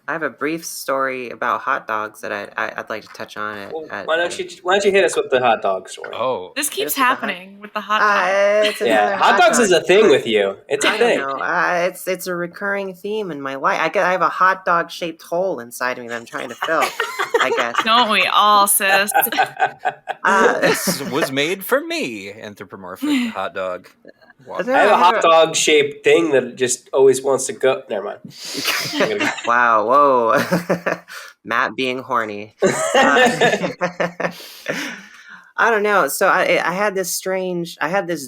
I have a brief story about hot dogs that I'd like to touch on. Well, why don't you hit us with the hot dog story? Oh, this keeps happening with the hot dog. It's hot dogs is a thing with you. It's a thing. I don't know. It's a recurring theme in my life. I have a hot dog shaped hole inside of me that I'm trying to fill. I guess. Don't we all, sis? this was made for me. Anthropomorphic hot dog. I have a hot dog shaped thing that just always wants to go. Never mind. Wow, whoa. Matt being horny. I don't know. So I had this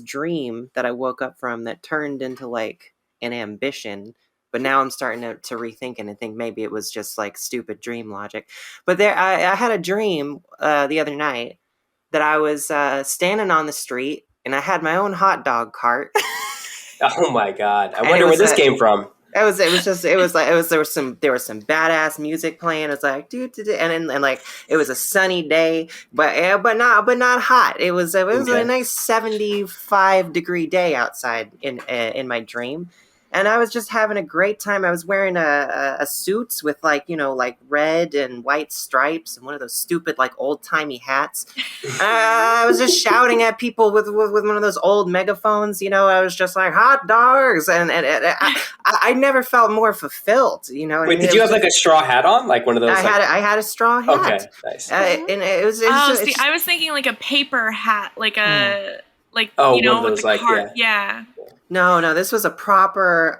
dream that I woke up from that turned into like an ambition. But now I'm starting to rethink it and think maybe it was just like stupid dream logic. But I had a dream the other night that I was standing on the street and I had my own hot dog cart. Oh my God! I wonder where this came from. There was some badass music playing. It's like and like it was a sunny day, but not hot. It was a nice 75-degree day outside in my dream. And I was just having a great time. I was wearing a suit with like red and white stripes and one of those stupid like old timey hats. I was just shouting at people with one of those old megaphones. I was just like hot dogs, and I never felt more fulfilled. Wait, did you have like a straw hat on, like one of those? I had a straw hat. Okay, nice. And it was. I was thinking like a paper hat, like a like one of with those, the like, cart. Yeah. No, this was a proper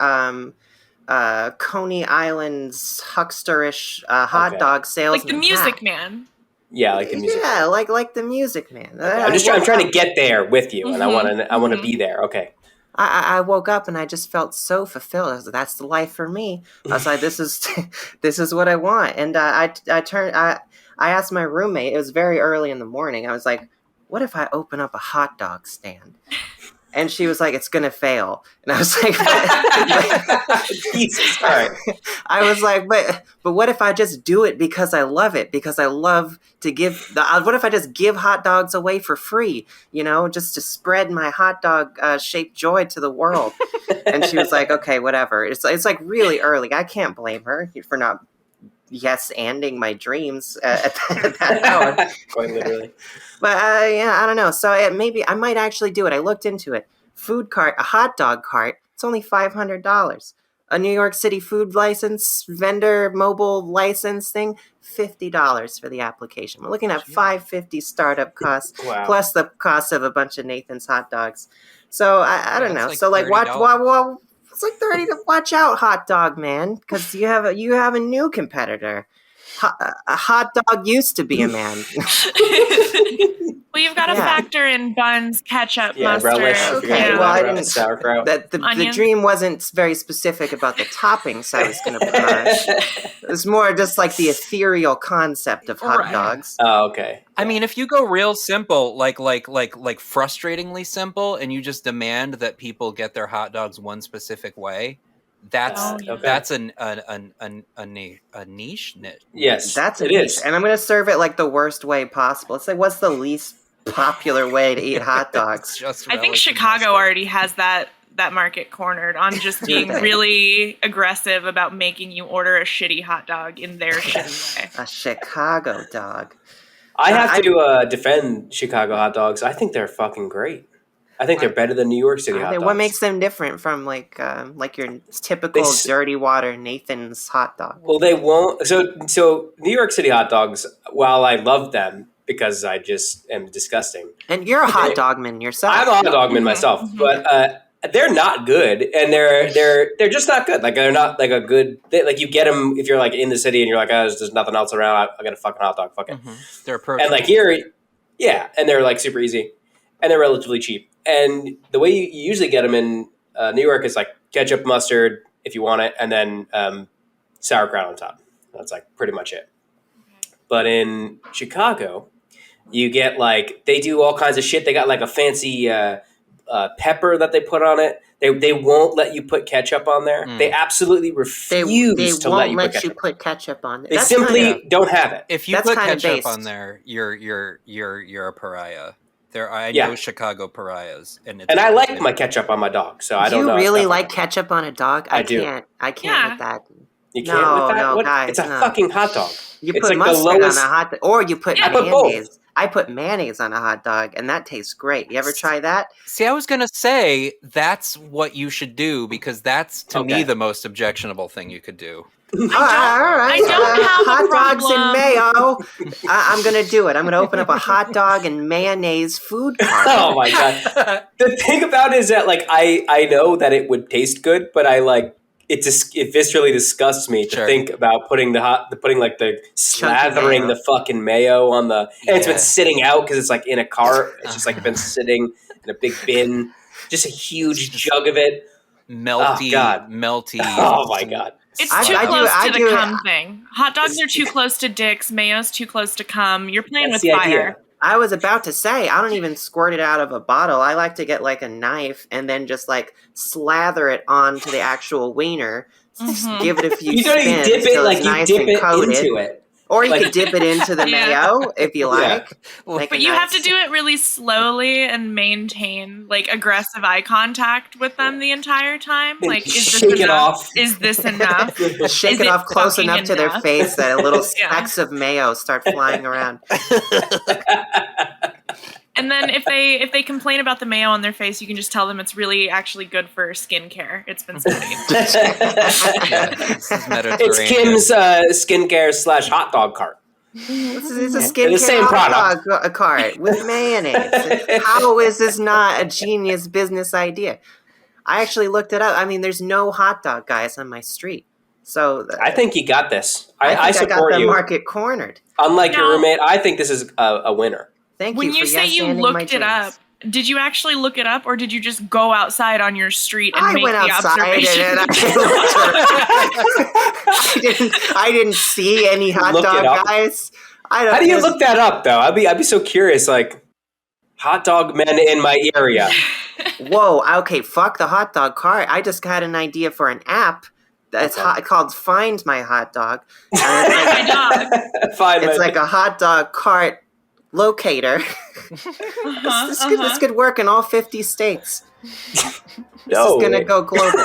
Coney Island's hucksterish hot dog salesman. Like the Music Man. Yeah, like the Music Man. Yeah, like the Music Man. Okay. I'm trying to get there with you, and I want to be there. Okay. I woke up and I just felt so fulfilled. I was like, that's the life for me. I was like, this is what I want. And I asked my roommate. It was very early in the morning. I was like, what if I open up a hot dog stand? And she was like, it's going to fail. And I was like, Jesus, all right. I was like, but what if I just do it because I love it? Because I love to give, what if I just give hot dogs away for free? Just to spread my hot dog shaped joy to the world. And she was like, okay, whatever. It's like really early. I can't blame her for not yes-anding my dreams at that hour. Quite literally. But I don't know. So maybe I might actually do it. I looked into it. Food cart, a hot dog cart. It's only $500. A New York City food license, vendor mobile license thing, $50 for the application. We're looking at $550 startup costs plus the cost of a bunch of Nathan's hot dogs. So I don't know. Like so like $30. watch. It's like 30 to watch out, hot dog man, because you have a new competitor. A hot dog used to be a man. Well, you've got to factor in buns, ketchup, mustard. Relish. Okay, well, I didn't. Sauerkraut. The dream wasn't very specific about the toppings I was going to put on. It was more just like the ethereal concept of hot dogs. Oh, okay. I mean, if you go real simple, like frustratingly simple, and you just demand that people get their hot dogs one specific way, that's a niche. Yes, that's a niche, and I'm going to serve it like the worst way possible. It's like, what's the least popular way to eat hot dogs? I think Chicago already has that market cornered on just being really aggressive about making you order a shitty hot dog in their shitty way. A Chicago dog. I have to defend Chicago hot dogs. I think they're fucking great. I think they're better than New York City hot dogs. What makes them different from like your typical dirty water Nathan's hot dog? Well, they won't. So New York City hot dogs, while I love them because I just am disgusting. And you're a hot dogman yourself. I'm a hot dogman myself, but they're not good, and they're just not good. Like they're not like a good. Like you get them if you're like in the city and you're like, oh, there's nothing else around. I got a fucking hot dog. Fuck it. They're perfect. And like here, and they're like super easy, and they're relatively cheap. And the way you usually get them in New York is like ketchup, mustard, if you want it, and then sauerkraut on top. That's like pretty much it. But in Chicago, you get like, they do all kinds of shit. They got like a fancy pepper that they put on it. They won't let you put ketchup on there. They absolutely refuse to let you put ketchup on there. They simply don't have it. If you put ketchup on there, you're a pariah. I know Chicago pariahs, and I like my ketchup on my dog, so I don't know. You really like ketchup on a dog? I do. I can't with that. You can't with that? No, guys, it's a fucking hot dog. You it's put like mustard on a hot dog, or you put mayonnaise. Both. I put mayonnaise on a hot dog, and that tastes great. You ever try that? See, I was going to say that's what you should do, because that's, to me, the most objectionable thing you could do. I don't have hot a dogs problem. and mayo. I'm going to do it. I'm going to open up a hot dog and mayonnaise food cart. Oh my god! The thing about it is that like I know that it would taste good, but I like it viscerally disgusts me to think about putting slathering the fucking mayo on the and it's been sitting out because it's like in a cart. It's just like been sitting in a big bin, just a huge jug of it. Melty. Oh my god! It's too close to the cum thing. Hot dogs are too close to dicks. Mayo's too close to cum. You're playing with fire. Idea. I was about to say, I don't even squirt it out of a bottle. I like to get like a knife and then just like slather it onto the actual wiener. Just give it a few spins. You dip it like you dip it into it. Or you could dip it into the mayo if you like. But you have to do it really slowly and maintain like aggressive eye contact with them the entire time. Like, is this enough? Is this enough? Shake it off close enough to their face that little specks of mayo start flying around. And then if they complain about the mayo on their face, you can just tell them it's really actually good for skincare. It's been studied. It's Kim's skincare / hot dog cart. It's a skincare hot dog cart with mayonnaise. How is this not a genius business idea? I actually looked it up. I mean, there's no hot dog guys on my street. So I think you got this. I support got the you. market cornered. Unlike your roommate, I think this is a winner. Thank when you. You say you looked it up, did you actually look it up, or did you just go outside on your street and make the observation? I didn't see any hot dog guys. How do you look that up, though? I'd be so curious. Like, hot dog men in my area. Whoa. Okay. Fuck the hot dog cart. I just had an idea for an app. That's called Find My Hot Dog. It's like a hot dog cart locator. This could work in all 50 states. This is gonna go global.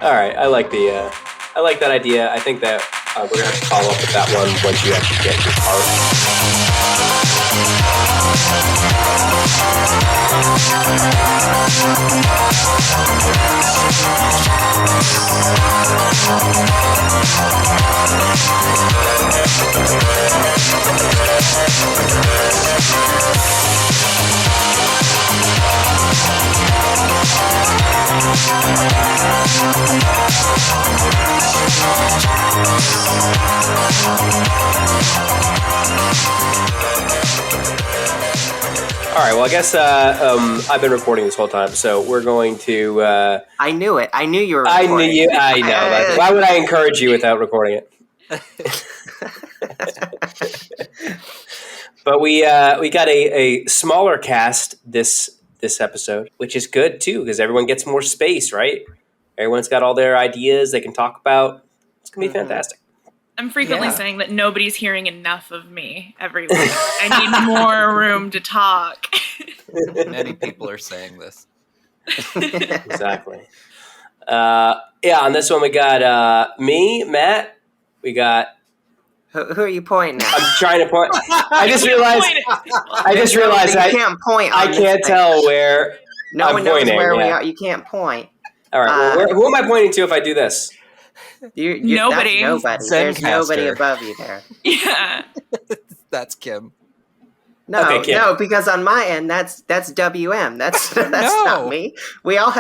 All right, I like that idea. I think that we're gonna have to follow up with that one once you actually get your All right, well, I guess I've been recording this whole time, so we're going to... I knew it. I knew you were recording. I know. Why would I encourage you without recording it? But we got a smaller cast this episode, which is good, too, because everyone gets more space, right? Everyone's got all their ideas they can talk about. It's going to be fantastic. I'm frequently saying that nobody's hearing enough of me every week. I need more room to talk. Many people are saying this. Exactly. On this one we got me, Matt. We got... Who are you pointing at? I'm trying to point... I just realized you can't point. I can't tell where no one knows where we are. You can't point. All right. Well, who am I pointing to if I do this? Nobody. There's nobody above you there. Yeah. That's Kim. No, because on my end, that's WM. That's not me. We're all.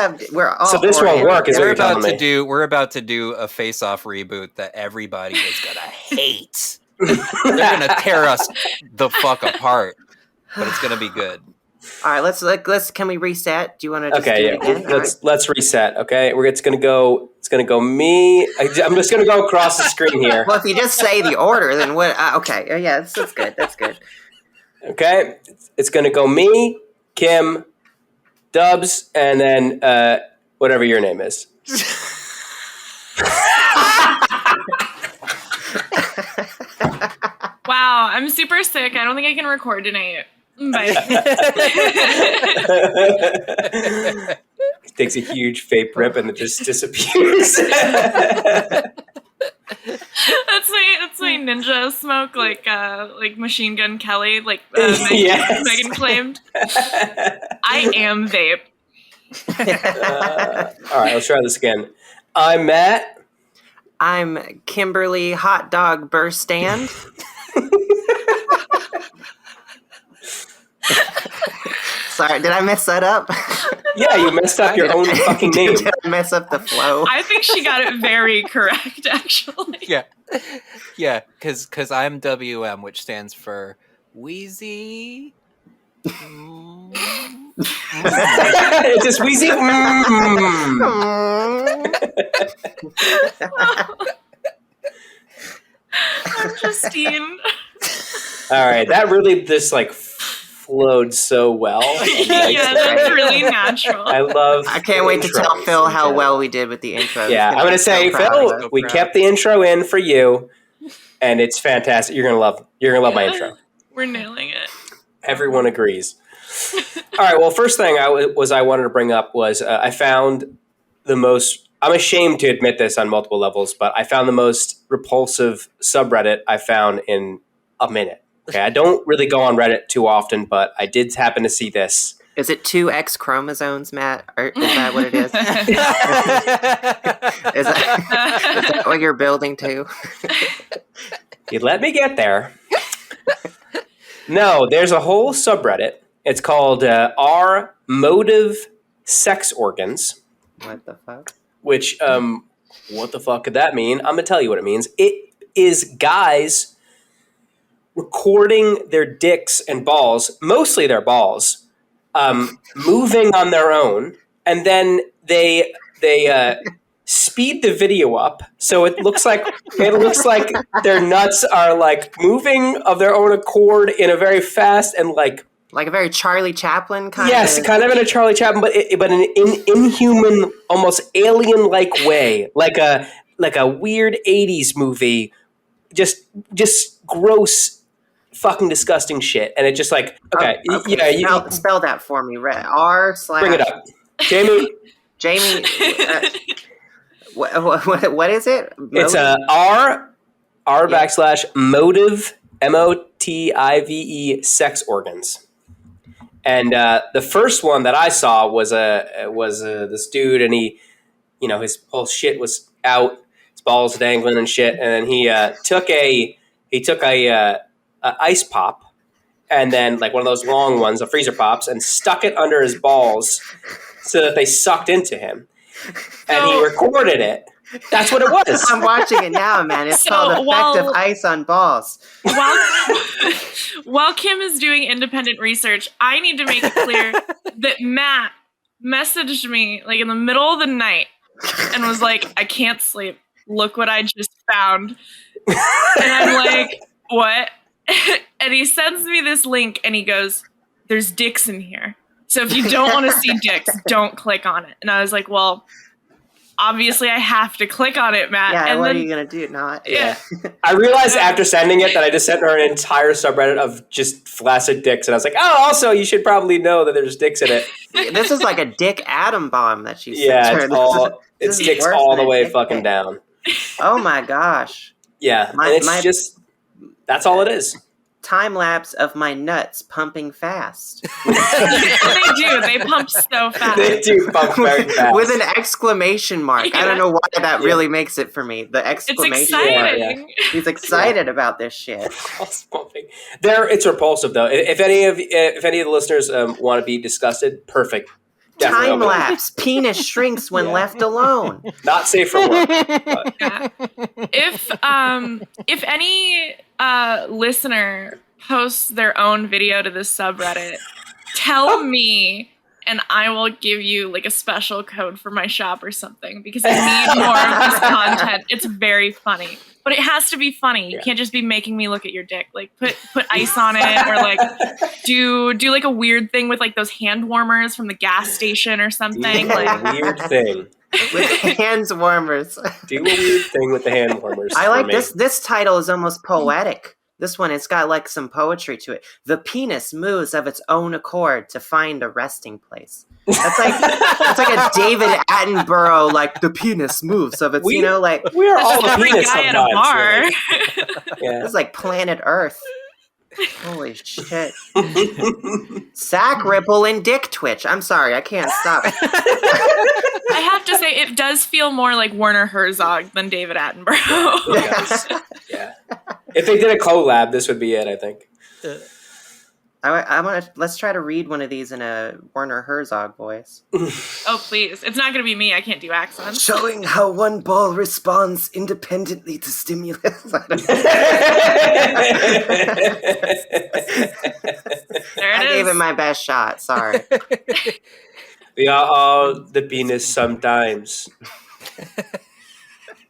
So this won't work. Is what you're telling me? We're about to do a face-off reboot that everybody is gonna hate. They're gonna tear us the fuck apart, but it's gonna be good. All right, let's. Can we reset? Do you want to just do it again? Let's reset. Okay, it's gonna go me. I'm just gonna go across the screen here. Well, if you just say the order, then what? Okay, yeah, that's good. That's good. Okay, it's gonna go me, Kim, Dubs, and then whatever your name is. Wow, I'm super sick. I don't think I can record tonight. Bye. takes a huge vape rip and it just disappears. That's my ninja smoke, like Machine Gun Kelly, like Megan claimed. I am vape. All right, let's try this again. I'm Matt. I'm Kimberly Hot Dog Burstand. Sorry, did I mess that up? Yeah, you messed up your own fucking name. Did I mess up the flow? I think she got it very correct, actually. Yeah, because I'm WM, which stands for Wheezy. It's just Wheezy. I'm Justine. All right, that really just like flowed so well. Yeah, that's really natural. I can't wait to tell Phil how well we did with the intro. Yeah, I'm going to say, Phil, we kept the intro in for you, and it's fantastic. You're going to love my intro. We're nailing it. Everyone agrees. All right. Well, first thing I wanted to bring up was I found the most. I'm ashamed to admit this on multiple levels, but I found the most repulsive subreddit I found in a minute. Okay, I don't really go on Reddit too often, but I did happen to see this. Is it 2 X chromosomes, Matt? Or is that what it is? Is that what you're building to? You let me get there. No, there's a whole subreddit. It's called R Motive Sex Organs. What the fuck? Which, what the fuck could that mean? I'm going to tell you what it means. It is guys recording their dicks and balls, mostly their balls, moving on their own, and then they speed the video up so it looks like their nuts are like moving of their own accord in a very fast and like a very Charlie Chaplin kind of. Yes, kind of in a Charlie Chaplin, but in an inhuman, almost alien-like way, like a weird '80s movie, just gross, fucking disgusting shit. And it just like okay. Spell that for me. R/ Bring it up, Jamie. What is it? It's R/ motive MOTIVE sex organs. And the first one that I saw was this dude, and he, his whole shit was out, his balls dangling and shit, and then he took a ice pop, and then like one of those long ones, the freezer pops, and stuck it under his balls so that they sucked into him, and he recorded it. That's what it was. I'm watching it now, man. It's called Effect of Ice on Balls. While Kim is doing independent research, I need to make it clear that Matt messaged me like in the middle of the night and was like, I can't sleep. Look what I just found. And I'm like, what? And he sends me this link and he goes, there's dicks in here. So if you don't want to see dicks, don't click on it. And I was like, well, obviously I have to click on it, Matt. Yeah, and what then, are you going to do? Not? Yeah. I realized after sending it that I just sent her an entire subreddit of just flaccid dicks. And I was like, oh, also, you should probably know that there's dicks in it. This is like a dick atom bomb that she sent her. Yeah, it's dicks all the way fucking down. Oh my gosh. Yeah, that's all it is. Time lapse of my nuts pumping fast. They do. They pump so fast. They do pump very fast. With an exclamation mark. Yeah. I don't know why that really makes it for me. The exclamation It's exciting. mark. He's excited about this shit. It's repulsive though. If any of the listeners want to be disgusted, perfect. Time lapse. Penis shrinks when left alone. Not safe for work. But. Yeah. If any listener posts their own video to this subreddit, tell me and I will give you like a special code for my shop or something because I need more of this content. It's very funny. But it has to be funny. You can't just be making me look at your dick. Like put ice on it or like do like a weird thing with like those hand warmers from the gas station or something. Like weird thing. With hands warmers. Do a weird thing with the hand warmers. I like this. This title is almost poetic. This one, it's got like some poetry to it. The penis moves of its own accord to find a resting place. That's like a David Attenborough, like the penis moves of its, we're all a the penis guy at a bar. Really. Yeah. It's like planet Earth. Holy shit. Sack ripple and dick twitch. I'm sorry, I can't stop. I have to say, it does feel more like Werner Herzog than David Attenborough. Yeah. If they did a collab, this would be it, I think. I want to. Let's try to read one of these in a Werner Herzog voice. Oh, please. It's not going to be me. I can't do accents. Showing how one ball responds independently to stimulus. There it I is. gave it my best shot. Sorry. We are all the penis sometimes.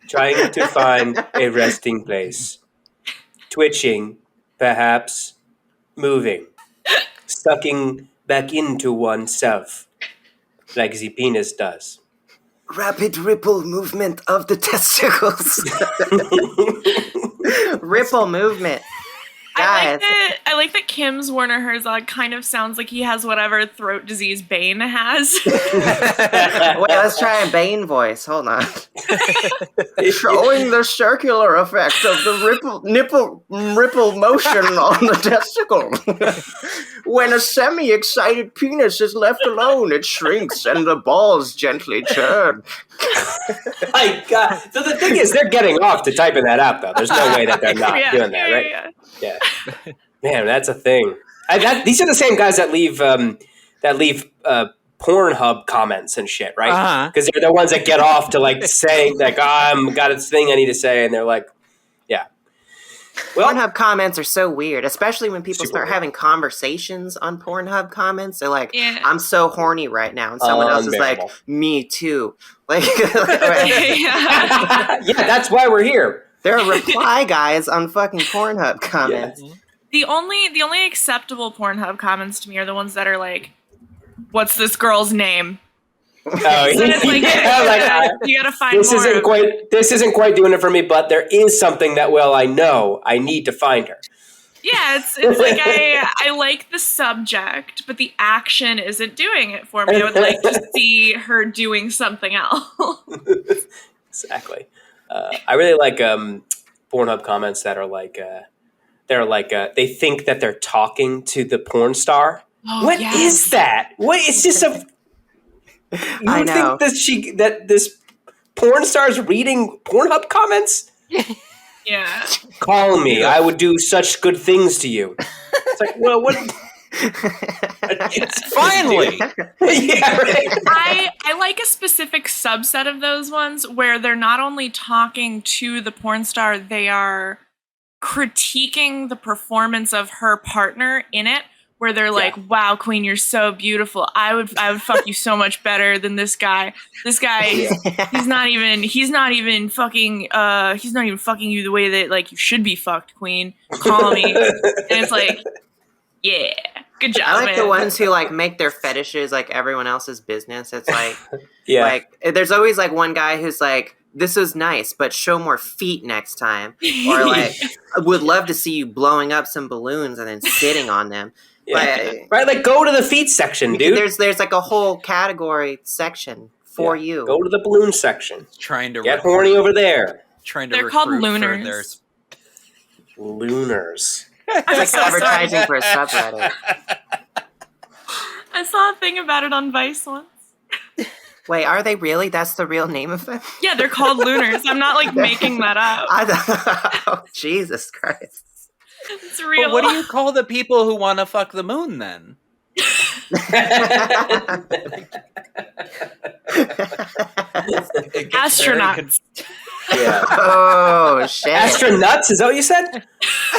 Trying to find a resting place. Twitching, perhaps. Moving. Sucking back into oneself. Like the penis does. Rapid ripple movement of the testicles. Ripple movement. Guys. I like that Kim's Werner Herzog kind of sounds like he has whatever throat disease Bane has. Wait, let's try a Bane voice. Hold on. Showing the circular effect of the ripple motion on the testicle. When a semi-excited penis is left alone, it shrinks and the balls gently turn. My God. So the thing is, they're getting off to typing that out, though. There's no way that they're not doing that, right? Yeah. Man, that's a thing. These are the same guys that leave Pornhub comments and shit, right? Because they're the ones that get off to like saying like, I've got a thing I need to say, and they're like, yeah. Well, Pornhub comments are so weird, especially when people start having conversations on Pornhub comments. They're like, I'm so horny right now. And someone else is like, me too. Like, yeah, that's why we're here. There are reply guys on fucking Pornhub comments. Yeah. The only acceptable Pornhub comments to me are the ones that are like, what's this girl's name? Oh, it's like, you gotta find more. This isn't quite doing it for me, but there is something that, well, I know I need to find her. Yeah, it's like I like the subject, but the action isn't doing it for me. I would like to see her doing something else. Exactly. I really like Pornhub comments that are like, they think that they're talking to the porn star. Oh, What is that? What is this? You think that this porn star's reading Pornhub comments? Yeah. Call me. I would do such good things to you. It's like, well, what? Finally. Yeah, right. I like a specific subset of those ones where they're not only talking to the porn star, they are critiquing the performance of her partner in it. Where they're like, "Wow, Queen, you're so beautiful. I would fuck you so much better than this guy. This guy, he's not even fucking you the way that like you should be fucked, Queen. Call me." And it's like, yeah, good job. I like man. the ones who like make their fetishes like everyone else's business. It's like, like there's always like one guy who's like, "This was nice, but show more feet next time," or like, "I would love to see you blowing up some balloons and then sitting on them." Yeah. Right, like go to the feet section, dude. There's like a whole category section for you. Go to the balloon section. Trying to get horny over there. They're called Lunars. Lunars. It's like advertising for a subreddit. I saw a thing about it on Vice once. Wait, are they really? That's the real name of them? Yeah, they're called Lunars. I'm not like making that up. Oh, Jesus Christ. It's real. But what do you call the people who want to fuck the moon then? Astronauts. Yeah. Oh, shit. Astronauts? Is that what you said?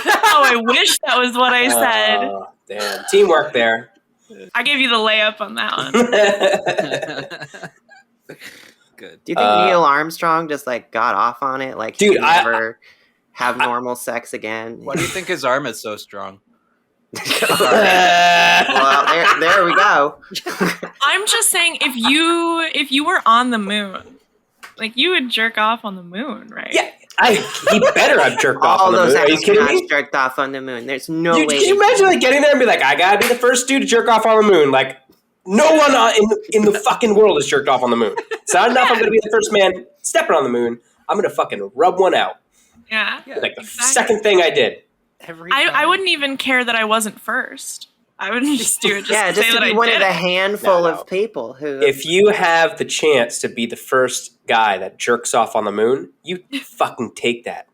Oh, I wish that was what I said. Damn. Teamwork there. I gave you the layup on that one. Good. Do you think Neil Armstrong just like got off on it? Like, dude, never have normal sex again? Why do you think his arm is so strong? Well, there we go. I'm just saying, if you were on the moon Like, you would jerk off on the moon, right? Yeah, he better have jerked off All on the those moon. Are you kidding me? astronauts jerked off on the moon. There's no way. Can you imagine like getting there and be like, I gotta be the first dude to jerk off on the moon? Like, no one in the fucking world has jerked off on the moon. It's not enough. I'm gonna be the first man stepping on the moon. I'm gonna fucking rub one out. Yeah. Like the second thing I did. I wouldn't even care that I wasn't first. I would just do it just to say that I one did of it. the handful of people who. If you have the chance to be the first guy that jerks off on the moon, you fucking take that.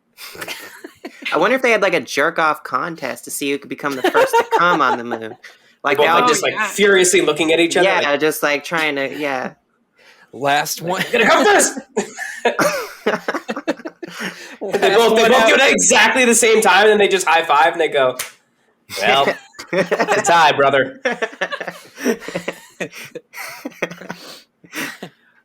I wonder if they had like a jerk off contest to see who could become the first to come on the moon. Like Both, they all just furiously looking at each other. Yeah, like, just like trying to Last one. gonna come first. They both do it at exactly the same time, and they just high five and they go, "Well, it's a tie, brother."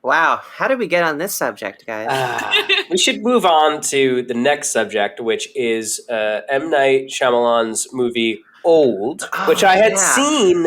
Wow, how did we get on this subject, guys? We should move on to the next subject, which is M. Night Shyamalan's movie Old, which I had seen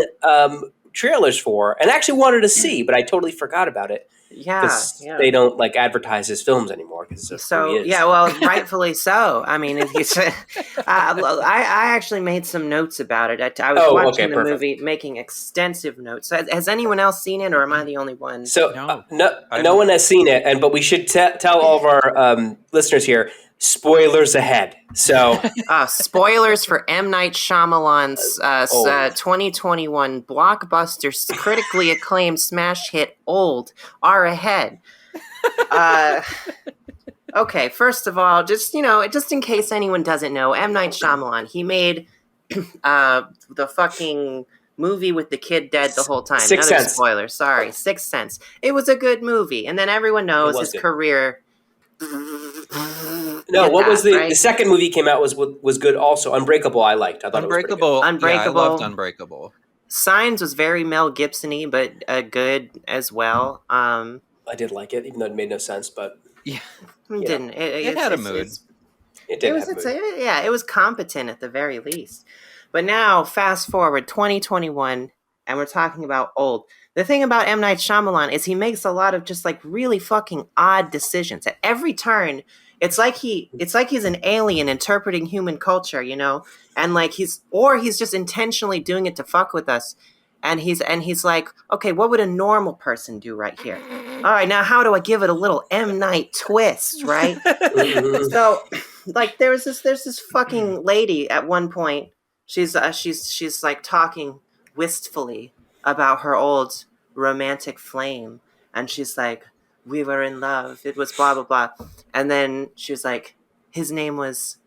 trailers for and actually wanted to see, but I totally forgot about it. Yeah. They don't like advertise his films anymore. So yeah, well, rightfully so. I mean, I actually made some notes about it. I was watching the movie, making extensive notes. Has anyone else seen it, or am I the only one? So no one has seen it, but we should tell all of our listeners here. Spoilers ahead. So, spoilers for M. Night Shyamalan's 2021 blockbuster, critically acclaimed smash hit "Old" are ahead. Okay, first of all, just in case anyone doesn't know, M. Night Shyamalan, he made the fucking movie with the kid dead the whole time. Sixth Sense. Spoiler, sorry, Sixth Sense. It was a good movie, and then everyone knows his career. No, what was the second movie came out was good also. Unbreakable I liked. I thought Unbreakable. Unbreakable. Yeah, I loved Unbreakable. Signs was very Mel Gibson-y, but good as well. I did like it, even though it made no sense, but yeah, it had a mood. It was competent at the very least. But now, fast forward 2021, and we're talking about Old. The thing about M. Night Shyamalan is he makes a lot of just like really fucking odd decisions at every turn. It's like he's an alien interpreting human culture, and like he's just intentionally doing it to fuck with us. And he's like, okay, what would a normal person do right here? All right, now how do I give it a little M. Night twist, right? So, like, there's this fucking lady at one point. She's like talking wistfully about her old romantic flame, and she's like, we were in love. It was blah blah blah, and then she was like, his name was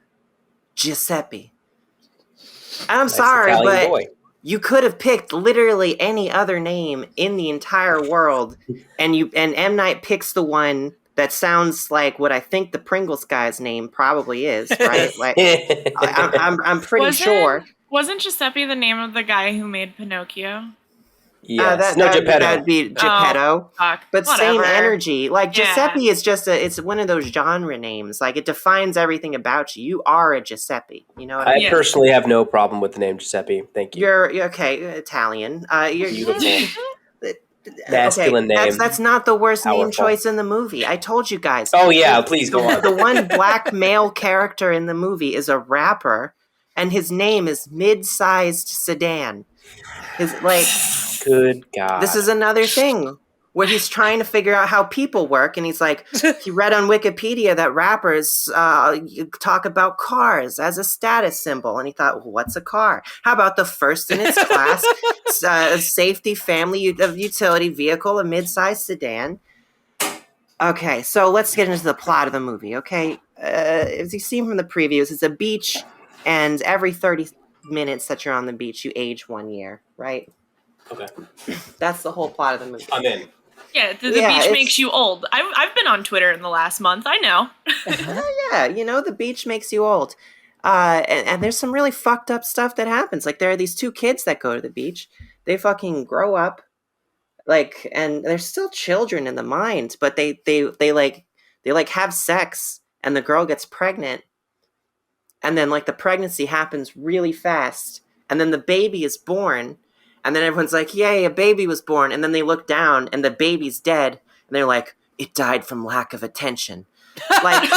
Giuseppe. And I'm sorry, but you could have picked literally any other name in the entire world, and M. Night picks the one that sounds like what I think the Pringles guy's name probably is, right? Like, I'm pretty sure. Wasn't Giuseppe the name of the guy who made Pinocchio? Yes. Geppetto. That'd be Oh, Geppetto. fuck. But Whatever. same energy. Like, Giuseppe is just it's one of those genre names. Like, it defines everything about you. You are a Giuseppe. You know what I mean? I personally have no problem with the name Giuseppe. Thank you. You're okay, Italian. You're beautiful. Masculine name. That's not the worst name choice in the movie. I told you guys. Oh, yeah. Please go on. The one black male character in the movie is a rapper, and his name is Mid-Sized Sedan. Good God. This is another thing where he's trying to figure out how people work, and he's like, he read on Wikipedia that rappers talk about cars as a status symbol, and he thought, well, what's a car? How about the first in its class safety family utility vehicle, a mid-sized sedan? Okay, so let's get into the plot of the movie, okay? As you've seen from the previews, it's a beach, and every 30 minutes that you're on the beach, you age 1 year, right? Okay. That's the whole plot of the movie. I'm in. Yeah, the beach makes you old. I've been on Twitter in the last month. I know. Yeah, the beach makes you old. And there's some really fucked up stuff that happens. Like, there are these two kids that go to the beach. They fucking grow up, like, and they're still children in the mind, but they have sex, and the girl gets pregnant, and then like the pregnancy happens really fast, and then the baby is born. And then everyone's like, yay, a baby was born. And then they look down and the baby's dead. And they're like, it died from lack of attention. Like,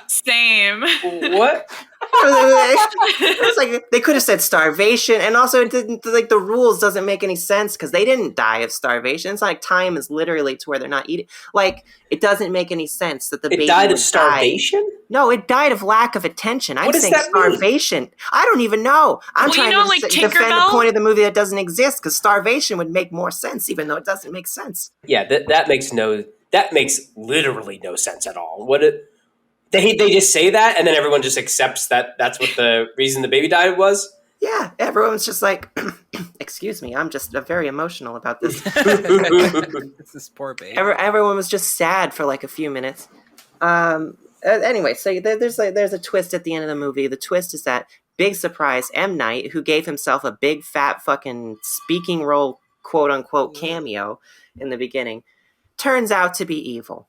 Same. What? it's like they could have said starvation, and also it didn't, like, the rules doesn't make any sense because they didn't die of starvation. It's like time is literally to where they're not eating. Like, it doesn't make any sense that the baby died of would starvation. Die. No, it died of lack of attention. I'm saying starvation. Mean? I don't even know. I'm trying to like defend the point of the movie that doesn't exist because starvation would make more sense, even though it doesn't make sense. Yeah, that makes literally no sense at all. They just say that, and then everyone just accepts that that's what the reason the baby died was? Yeah, everyone's just like, excuse me, I'm just very emotional about this. This poor baby. Everyone was just sad for like a few minutes. Anyway, so there's a twist at the end of the movie. The twist is that, big surprise, M. Night, who gave himself a big fat fucking speaking role, quote unquote, cameo in the beginning, turns out to be evil.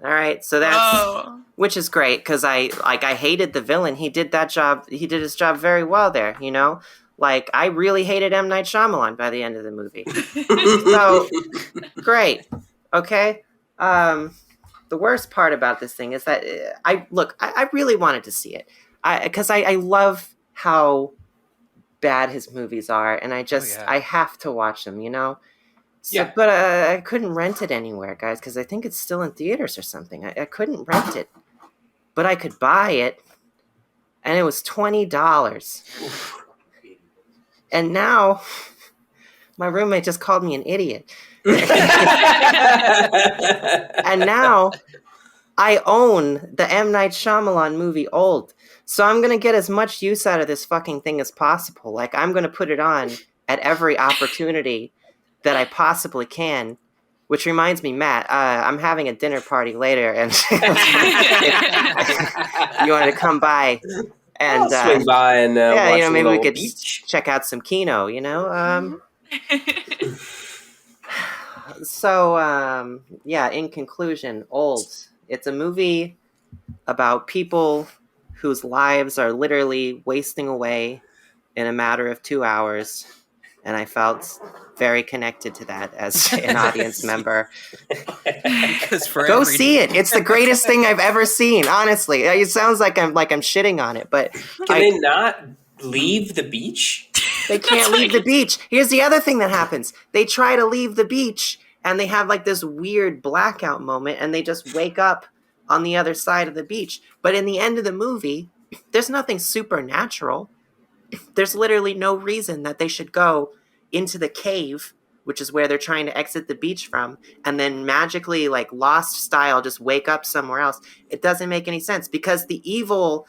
All right, so that's which is great because I hated the villain. He did that job. He did his job very well there. You know, like I really hated M. Night Shyamalan by the end of the movie. So great. Okay. The worst part about this thing is that I really wanted to see it because I love how bad his movies are, and I have to watch them. You know. So, yeah. But I couldn't rent it anywhere, guys, because I think it's still in theaters or something. I couldn't rent it, but I could buy it, and it was $20. And now, my roommate just called me an idiot. And now, I own the M. Night Shyamalan movie Old. So I'm going to get as much use out of this fucking thing as possible. Like, I'm going to put it on at every opportunity that I possibly can, which reminds me, Matt, I'm having a dinner party later, and you want to come by and I'll swing by and watch you know, maybe we could beach. check out some Kino, you know. So in conclusion, Old. It's a movie about people whose lives are literally wasting away in a matter of 2 hours. And I felt very connected to that as an audience member. Go see it. It's the greatest thing I've ever seen, honestly. It sounds like I'm shitting on it, but Can they not leave the beach? They can't leave the beach. Here's the other thing that happens. They try to leave the beach and they have like this weird blackout moment and they just wake up on the other side of the beach. But in the end of the movie, there's nothing supernatural. There's literally no reason that they should go into the cave, which is where they're trying to exit the beach from, and then magically, like Lost style, just wake up somewhere else. It doesn't make any sense because the evil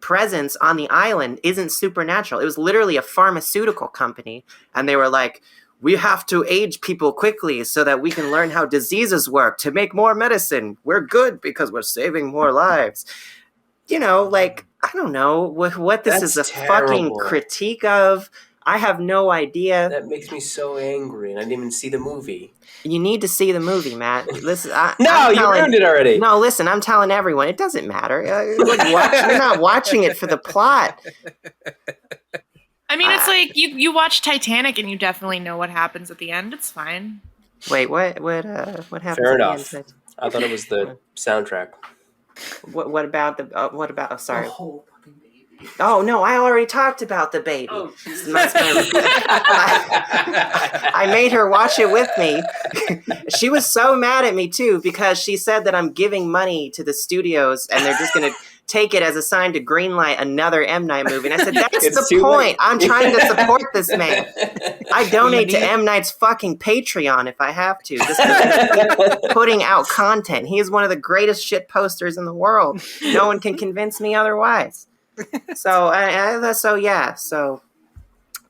presence on the island isn't supernatural. It was literally a pharmaceutical company, and they were like, we have to age people quickly so that we can learn how diseases work to make more medicine. We're good because we're saving more lives. You know, like, I don't know what this is a fucking critique of. I have no idea. That makes me so angry, and I didn't even see the movie. You need to see the movie, Matt. Listen, you ruined it already. No, listen, I'm telling everyone. It doesn't matter. You're not watching it for the plot. I mean, it's like you watch Titanic and you definitely know what happens at the end. It's fine. Wait, what happens? Fair enough. I thought it was the soundtrack. What about Oh, sorry. Oh no! I already talked about the baby. Oh, I made her watch it with me. She was so mad at me too because she said that I'm giving money to the studios and they're just going to take it as a sign to greenlight another M. Night movie. And I said, that's the point. Late. I'm trying to support this man. I donate to M. Night's fucking Patreon if I have to. Just putting out content. He is one of the greatest shit posters in the world. No one can convince me otherwise. So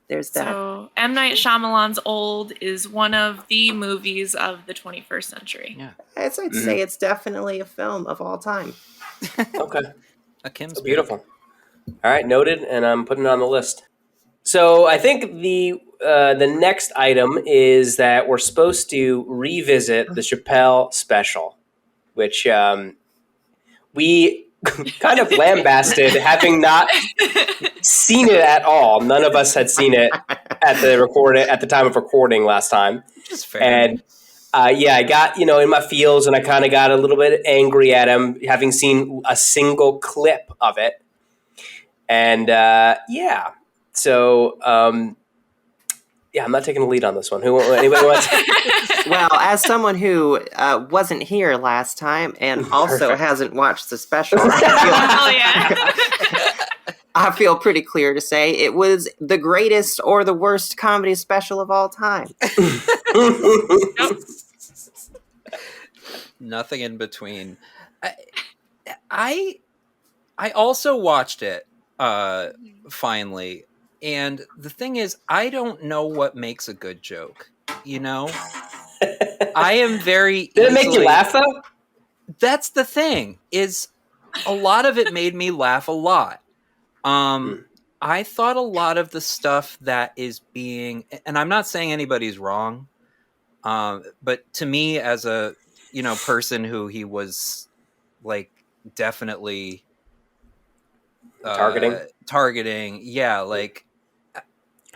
there's that. So M. Night Shyamalan's Old is one of the movies of the 21st century. Yeah, I'd say it's definitely a film of all time. Okay, Kim's so beautiful. All right, noted, and I'm putting it on the list. So I think the next item is that we're supposed to revisit the Chappelle special, which we kind of lambasted, having not seen it at all. None of us had seen it at the time of recording last time. Which is fair. And I got, in my feels, and I kind of got a little bit angry at him, having seen a single clip of it. And so I'm not taking the lead on this one. Anybody wants? Well, as someone who wasn't here last time and also hasn't watched the special, I feel pretty clear to say it was the greatest or the worst comedy special of all time. Nothing in between. I also watched it finally, and the thing is, I don't know what makes a good joke. I am very. Did it make you laugh though? That's the thing. Is a lot of it made me laugh a lot. I thought a lot of the stuff that is being, and I'm not saying anybody's wrong, but to me as a, person who he was like definitely targeting. Yeah. Like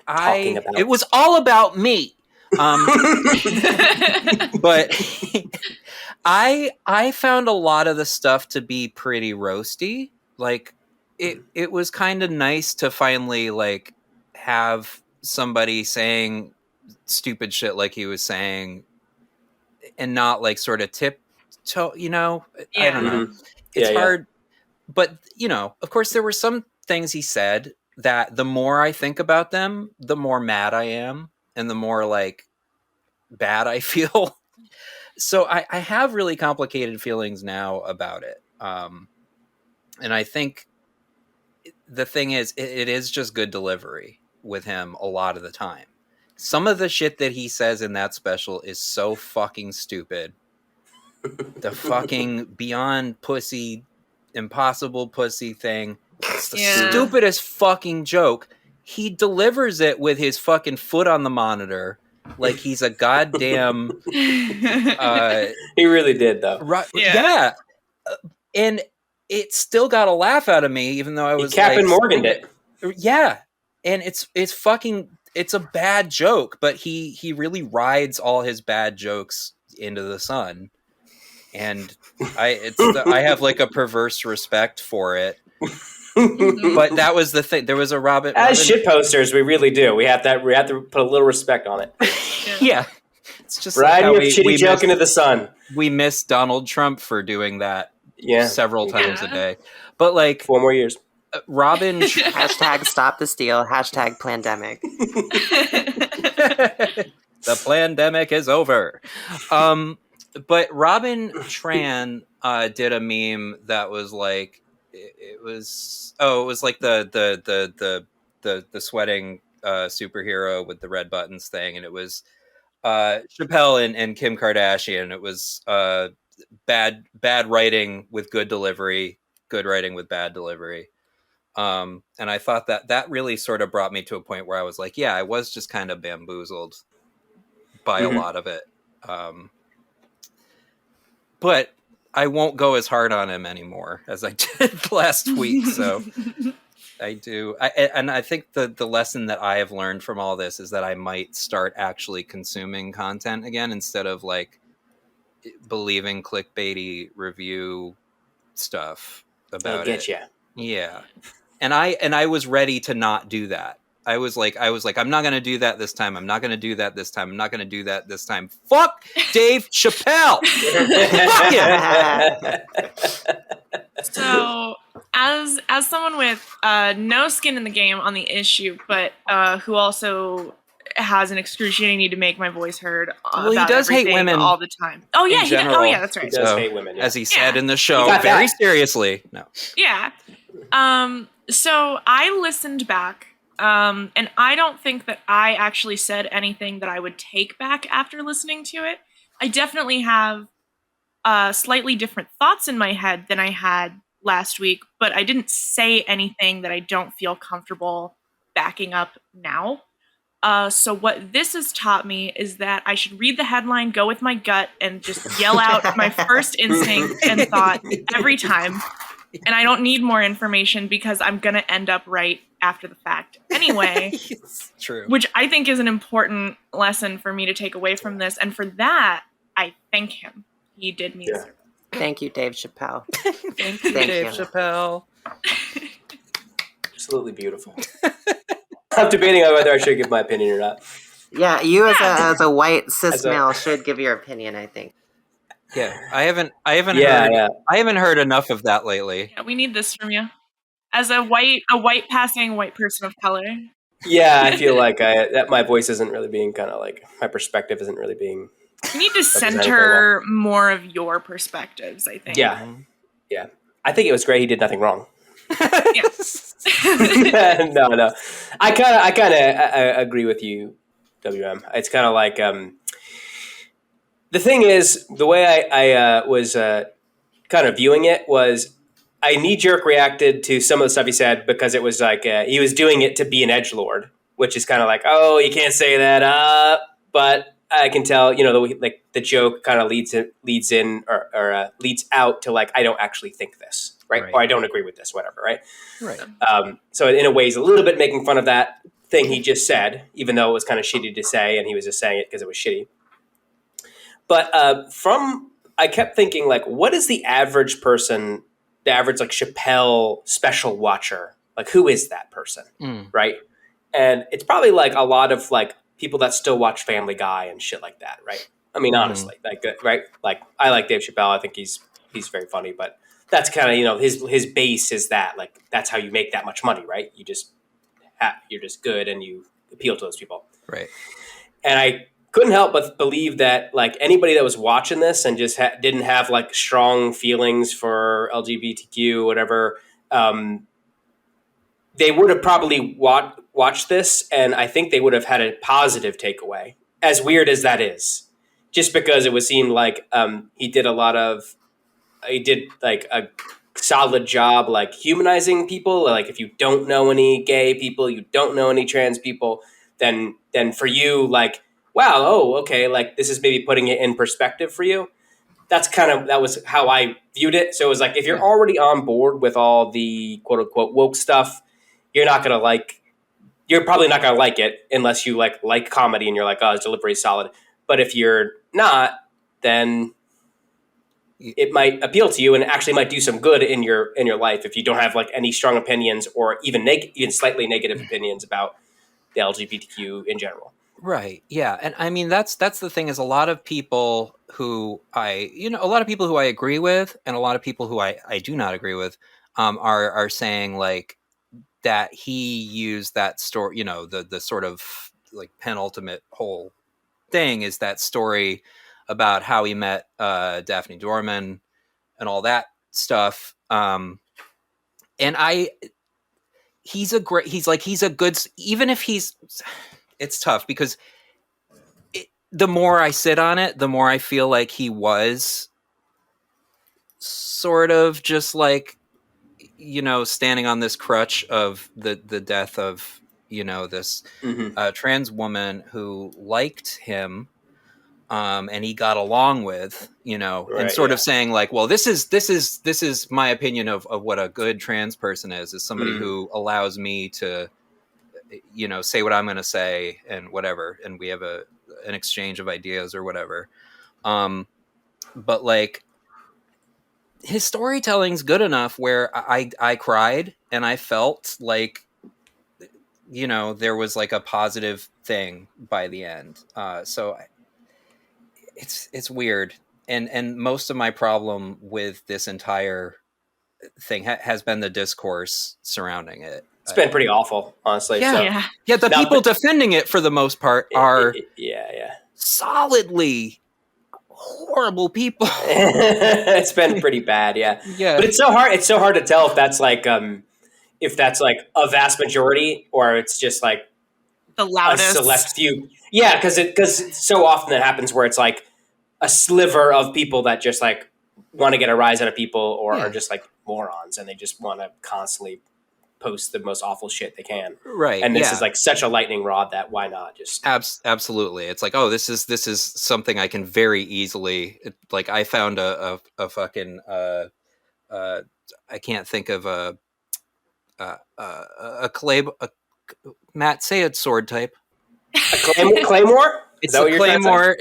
it was all about me. But I found a lot of the stuff to be pretty roasty. Like, it was kind of nice to finally like have somebody saying stupid shit like he was saying, and not like sort of tiptoe. I don't know. It's hard, but of course there were some things he said that the more I think about them, the more mad I am, and the more like bad I feel. So I have really complicated feelings now about it, and I think. The thing is, it is just good delivery with him a lot of the time. Some of the shit that he says in that special is so fucking stupid. The fucking beyond pussy, impossible pussy thing. It's the stupidest fucking joke. He delivers it with his fucking foot on the monitor. Like he's a goddamn... he really did, though. Right, yeah. And... it still got a laugh out of me, even though I was Captain Morgan'd it. Yeah, and it's a bad joke, but he really rides all his bad jokes into the sun, and I have like a perverse respect for it. But that was the thing. There was a Robin shit posters. We really do. We have to put a little respect on it. Yeah, it's just riding your shitty joke into the sun. We miss Donald Trump for doing that. Yeah, several times a day, but like 4 more years. Robin hashtag stop the steal hashtag plandemic. The plandemic is over. But Robin Tran did a meme that was like it was like the sweating superhero with the red buttons thing, and it was Chappelle and Kim Kardashian. It was bad writing with good delivery, good writing with bad delivery. And I thought that really sort of brought me to a point where I was like, yeah, I was just kind of bamboozled by a lot of it. But I won't go as hard on him anymore as I did last week. So I do. I think the lesson that I have learned from all this is that I might start actually consuming content again, instead of like believing clickbaity review stuff about it. Yeah. And I was ready to not do that. I was like, I'm not going to do that this time. I'm not going to do that this time. I'm not going to do that this time. Fuck Dave Chappelle. Fuck him. So as someone with no skin in the game on the issue, but who also has an excruciating need to make my voice heard. Well, he does hate women all the time. Oh yeah, that's right. He does hate women, as he said in the show, very seriously. No. Yeah. So I listened back, and I don't think that I actually said anything that I would take back after listening to it. I definitely have slightly different thoughts in my head than I had last week, but I didn't say anything that I don't feel comfortable backing up now. So what this has taught me is that I should read the headline, go with my gut, and just yell out my first instinct and thought every time. And I don't need more information because I'm going to end up right after the fact anyway. It's true. Which I think is an important lesson for me to take away from this. And for that, I thank him. He did me a service. Thank you, Dave Chappelle. Thank you, Dave Chappelle. Absolutely beautiful. I'm debating on whether I should give my opinion or not. Yeah, you as a white cis male should give your opinion, I think. Yeah, I haven't heard enough of that lately. Yeah, we need this from you. As a white passing white person of color. Yeah, I feel like that my voice isn't really being kind of like, my perspective isn't really being. You need to center more of your perspectives, I think. Yeah. Yeah. I think it was great. He did nothing wrong. Yes. No. I kind of agree with you, WM. It's kind of like, the thing is, the way I was kind of viewing it was, I knee-jerk reacted to some of the stuff he said because it was like he was doing it to be an edgelord, which is kind of like, oh, you can't say that, but I can tell, the joke kind of leads out to like, I don't actually think this, right? Or I don't agree with this, whatever, right? Right. So in a way, he's a little bit making fun of that thing he just said, even though it was kind of shitty to say, and he was just saying it because it was shitty. But I kept thinking, like, what is the average person? The average like Chappelle special watcher, like who is that person, right? And it's probably like a lot of like people that still watch Family Guy and shit like that, right? I mean, honestly, like right? Like I like Dave Chappelle. I think he's very funny, but that's kind of his base is that like that's how you make that much money, right? You're just good and you appeal to those people, right? And I couldn't help but believe that like anybody that was watching this and just didn't have like strong feelings for LGBTQ, whatever, they would have probably watched this, and I think they would have had a positive takeaway, as weird as that is, just because it seemed like he did like a solid job like humanizing people. Like if you don't know any gay people, you don't know any trans people, then for you, like, wow, oh, okay, like this is maybe putting it in perspective for you. That was how I viewed it. So it was like, if you're already on board with all the quote unquote woke stuff, you're probably not gonna like it unless you like comedy and you're like, oh, his delivery is solid. But if you're not, then it might appeal to you and actually might do some good in your life if you don't have like any strong opinions or even slightly negative opinions about the LGBTQ in general. Right. Yeah. And I mean, that's the thing is a lot of people who I agree with and a lot of people who I do not agree with are saying like that he used that story, the sort of like penultimate whole thing is that story about how he met Daphne Dorman and all that stuff. And he's a good, even if it's tough because the more I sit on it, the more I feel like he was sort of just like, standing on this crutch of the death of, this trans woman who liked him and he got along with, and sort of saying like, well, this is my opinion of what a good trans person is somebody who allows me to, say what I'm going to say and whatever. And we have an exchange of ideas or whatever. But like his storytelling's good enough where I cried and I felt like, there was like a positive thing by the end. So it's weird. And most of my problem with this entire thing has been the discourse surrounding it. It's been pretty awful, honestly. Yeah. The people defending it for the most part are solidly horrible people. It's been pretty bad, yeah. But it's so hard to tell if that's like a vast majority or it's just like the loudest, a select few. Yeah, because so often that happens where it's like a sliver of people that just like want to get a rise out of people or are just like morons and they just want to constantly post the most awful shit they can. Right. And this is like such a lightning rod that why not just absolutely. It's like, oh, this is something I can very easily like I found a fucking I can't think of a Matt, say it sword type. A claymore? Is that what you're trying to say? claymore.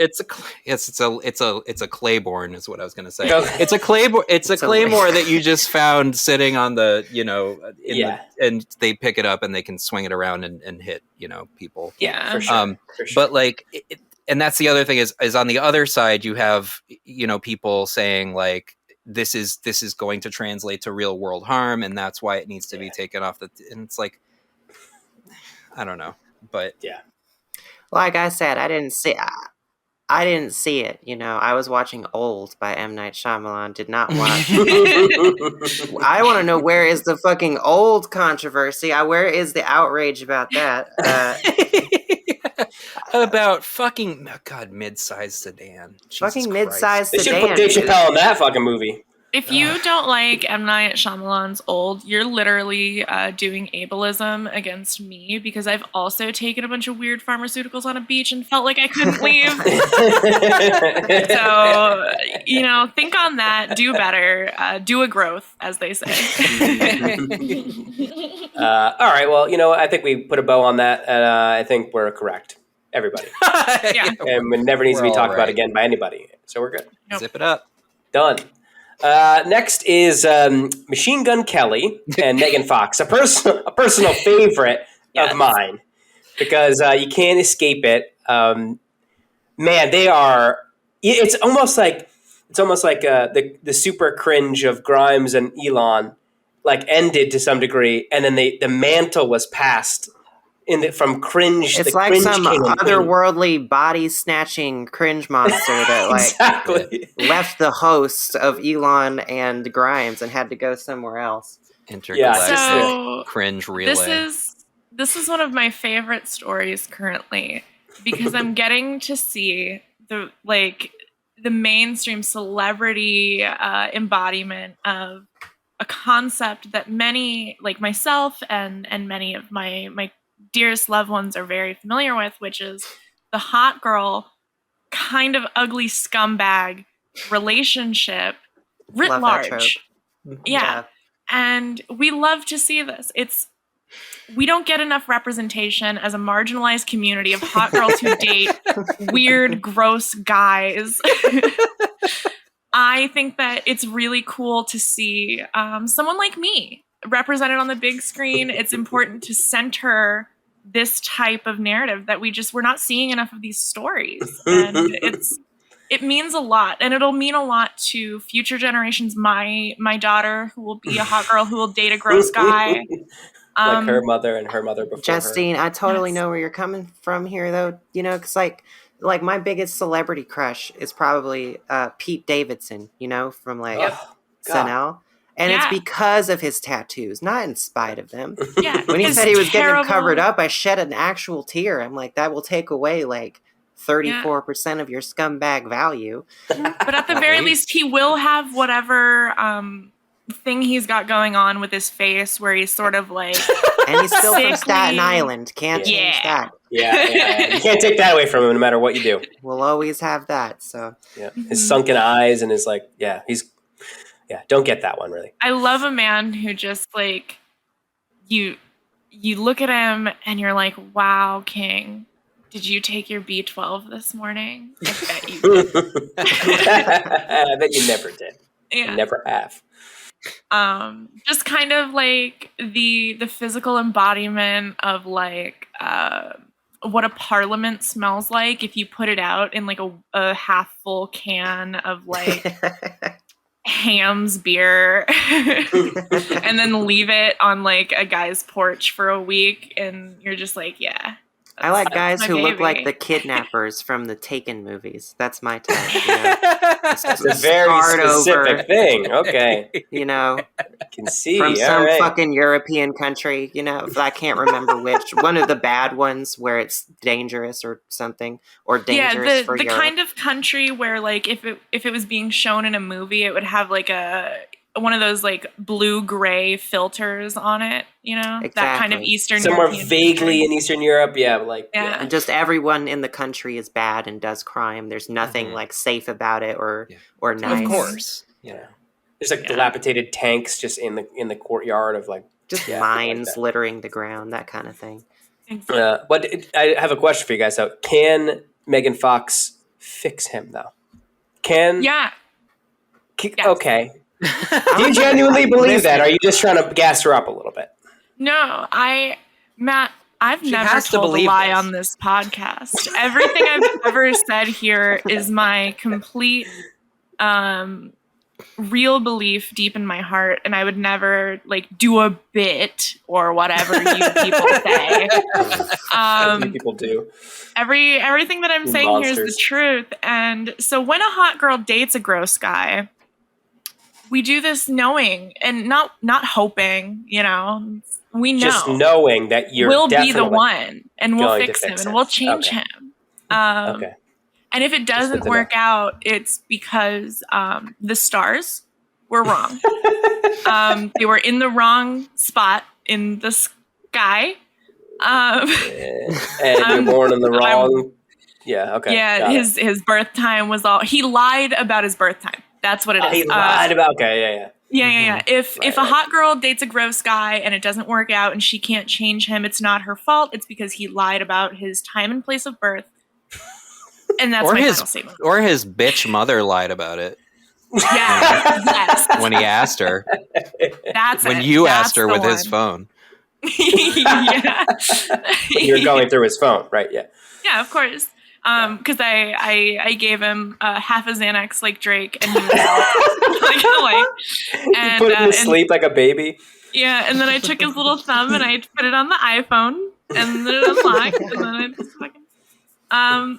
It's a claiborne is what I was going to say. Okay. It's a claymore. It's a claymore that you just found sitting on the and they pick it up and they can swing it around and hit people. Yeah, for sure. But like, and that's the other thing is on the other side you have people saying like this is going to translate to real world harm and that's why it needs to be taken off and it's like I don't know, but yeah. Like I said, I didn't see it. I was watching Old by M. Night Shyamalan. Did not watch. I want to know where is the fucking Old controversy. Where is the outrage about that? About fucking mid-sized sedan. Fucking mid-sized They sedan. should put Dave Chappelle in that fucking movie. If you don't like M. Night Shyamalan's Old, you're literally doing ableism against me because I've also taken a bunch of weird pharmaceuticals on a beach and felt like I couldn't leave. So, think on that. Do better. Do a growth, as they say. All right. Well, I think we put a bow on that, and I think we're correct. Everybody. Yeah. And it never needs to be talked about again by anybody. So we're good. Nope. Zip it up. Done. Next is Machine Gun Kelly and Megan Fox, a personal favorite of mine because you can't escape it. Man, they are. It's almost like the super cringe of Grimes and Elon ended to some degree, and then the mantle was passed. From cringe, it's like some otherworldly body snatching cringe monster that exactly. left the host of Elon and Grimes and had to go somewhere else. Intergalactic cringe relay. This is one of my favorite stories currently because I'm getting to see the mainstream celebrity embodiment of a concept that many like myself and many of my dearest loved ones are very familiar with, which is the hot girl, kind of ugly scumbag relationship writ large. Yeah. And we love to see this. We don't get enough representation as a marginalized community of hot girls who date weird, gross guys. I think that it's really cool to see someone like me represented on the big screen. It's important to center this type of narrative that we're not seeing enough of these stories. And it means a lot, and it'll mean a lot to future generations. My daughter, who will be a hot girl who will date a gross guy. Like her mother and her mother before Justine, her. I totally know where you're coming from here, though. Because like my biggest celebrity crush is probably Pete Davidson. From SNL. And it's because of his tattoos, not in spite of them. Yeah, when he said he was getting them covered up, I shed an actual tear. I'm like, that will take away 34% of your scumbag value. But at the very least, he will have whatever thing he's got going on with his face where he's sort of and he's still from Staten Island. Can't change that. Yeah. You can't take that away from him no matter what you do. We'll always have that. So his sunken eyes and his don't get that one really. I love a man who just you look at him and you're like, wow, King, did you take your B12 this morning? I bet you did. I bet you never did. Yeah. You never have. Just kind of the physical embodiment of what a parliament smells like if you put it out in a half full can of Ham's beer and then leave it on a guy's porch for a week, and you're just yeah. I like guys who look like the kidnappers from the Taken movies. That's my type. It's a very specific thing. Okay. I can see. From some fucking European country, if I can't remember which. One of the bad ones where it's dangerous or something, or dangerous for Europe. The kind of country where if it was being shown in a movie, it would have one of those blue-gray filters on it, Exactly. That kind of Eastern somewhere European vaguely country. in Eastern Europe, And just everyone in the country is bad and does crime. There's nothing safe about it or nice. Of course, there's dilapidated tanks just in the courtyard of just mines littering the ground, that kind of thing. But I have a question for you guys. So, can Megan Fox fix him though? Yes. Okay. Do you genuinely believe that? Or are you just trying to gas her up a little bit? No, Matt, I've never told a lie on this podcast. Everything I've ever said here is my complete real belief deep in my heart, and I would never do a bit or whatever you people say. People do. Everything that I'm saying here is the truth. And so when a hot girl dates a gross guy, we do this knowing and not hoping, we know. Just knowing that we'll be the one, and we'll fix him, and we'll change him. Okay. And if it doesn't work out, it's because the stars were wrong. They were in the wrong spot in the sky. And you're born in the wrong... Yeah, okay. Yeah, his birth time was all... He lied about his birth time. That's what it is. He lied about... Okay, yeah. If a hot girl dates a gross guy and it doesn't work out and she can't change him, it's not her fault. It's because he lied about his time and place of birth. And that's my final statement. Or his bitch mother lied about it. Yeah, yes. When he asked her. That's when you asked her with his phone. Yeah. You're going through his phone, right? Yeah. Yeah, of course. Because I gave him half a Xanax like Drake, and he was and you put him to sleep like a baby. Yeah, and then I took his little thumb and I put it on the iPhone, and then it unlocked, and then I just fucking...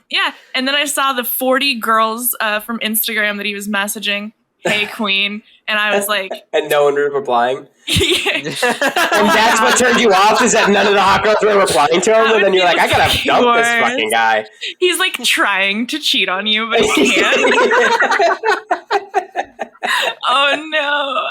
yeah, and then I saw the 40 girls from Instagram that he was messaging, "Hey Queen," and I was like... And no one was replying? Yeah. And that's what turned you off, is that none of the hot girls were replying to him? And then you're like, I gotta dump this fucking guy. He's trying to cheat on you, but he can't. Oh no.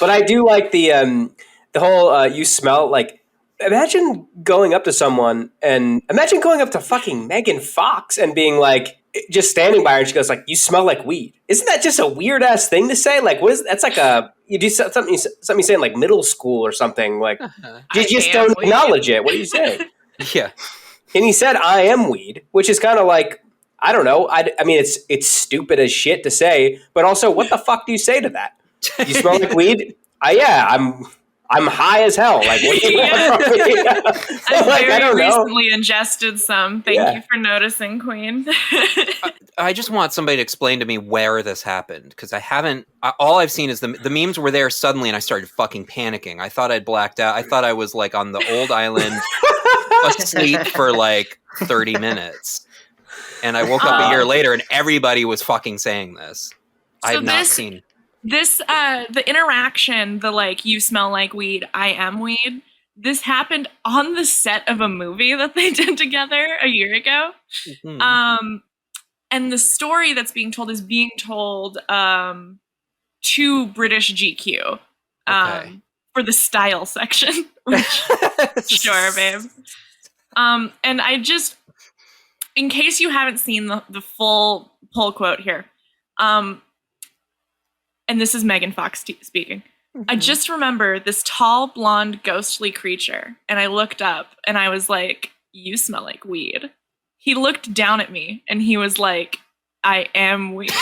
But I do like the whole you smell like... Imagine going up to someone and imagine going up to fucking Megan Fox and being like, just standing by her and she goes like, "You smell like weed." Isn't that just a weird ass thing to say? Like, what is that's like you do something you say in like middle school or something. Like, you just don't acknowledge it. What are you saying? Yeah. And he said, "I am weed," which is kind of like, I don't know. I mean, it's stupid as shit to say, but also, what the fuck do you say to that? You smell like weed? Yeah, I'm high as hell. Like, what do you want from me? I very recently ingested some. Thank you for noticing, Queen. I just want somebody to explain to me where this happened, because I haven't... all I've seen is the memes were there suddenly, and I started fucking panicking. I thought I'd blacked out. I thought I was like on the old island asleep for like 30 minutes. And I woke up a year later, and everybody was fucking saying this. So I have not seen... This, the interaction, the "you smell like weed, I am weed," this happened on the set of a movie that they did together a year ago. Mm-hmm. And the story that's being told is being told to British GQ for the style section. Which, sure, babe. And I just, in case you haven't seen the full pull quote here, and this is Megan Fox speaking. Mm-hmm. I just remember this tall, blonde, ghostly creature. And I looked up and I was like, "You smell like weed." He looked down at me and he was like, "I am weed."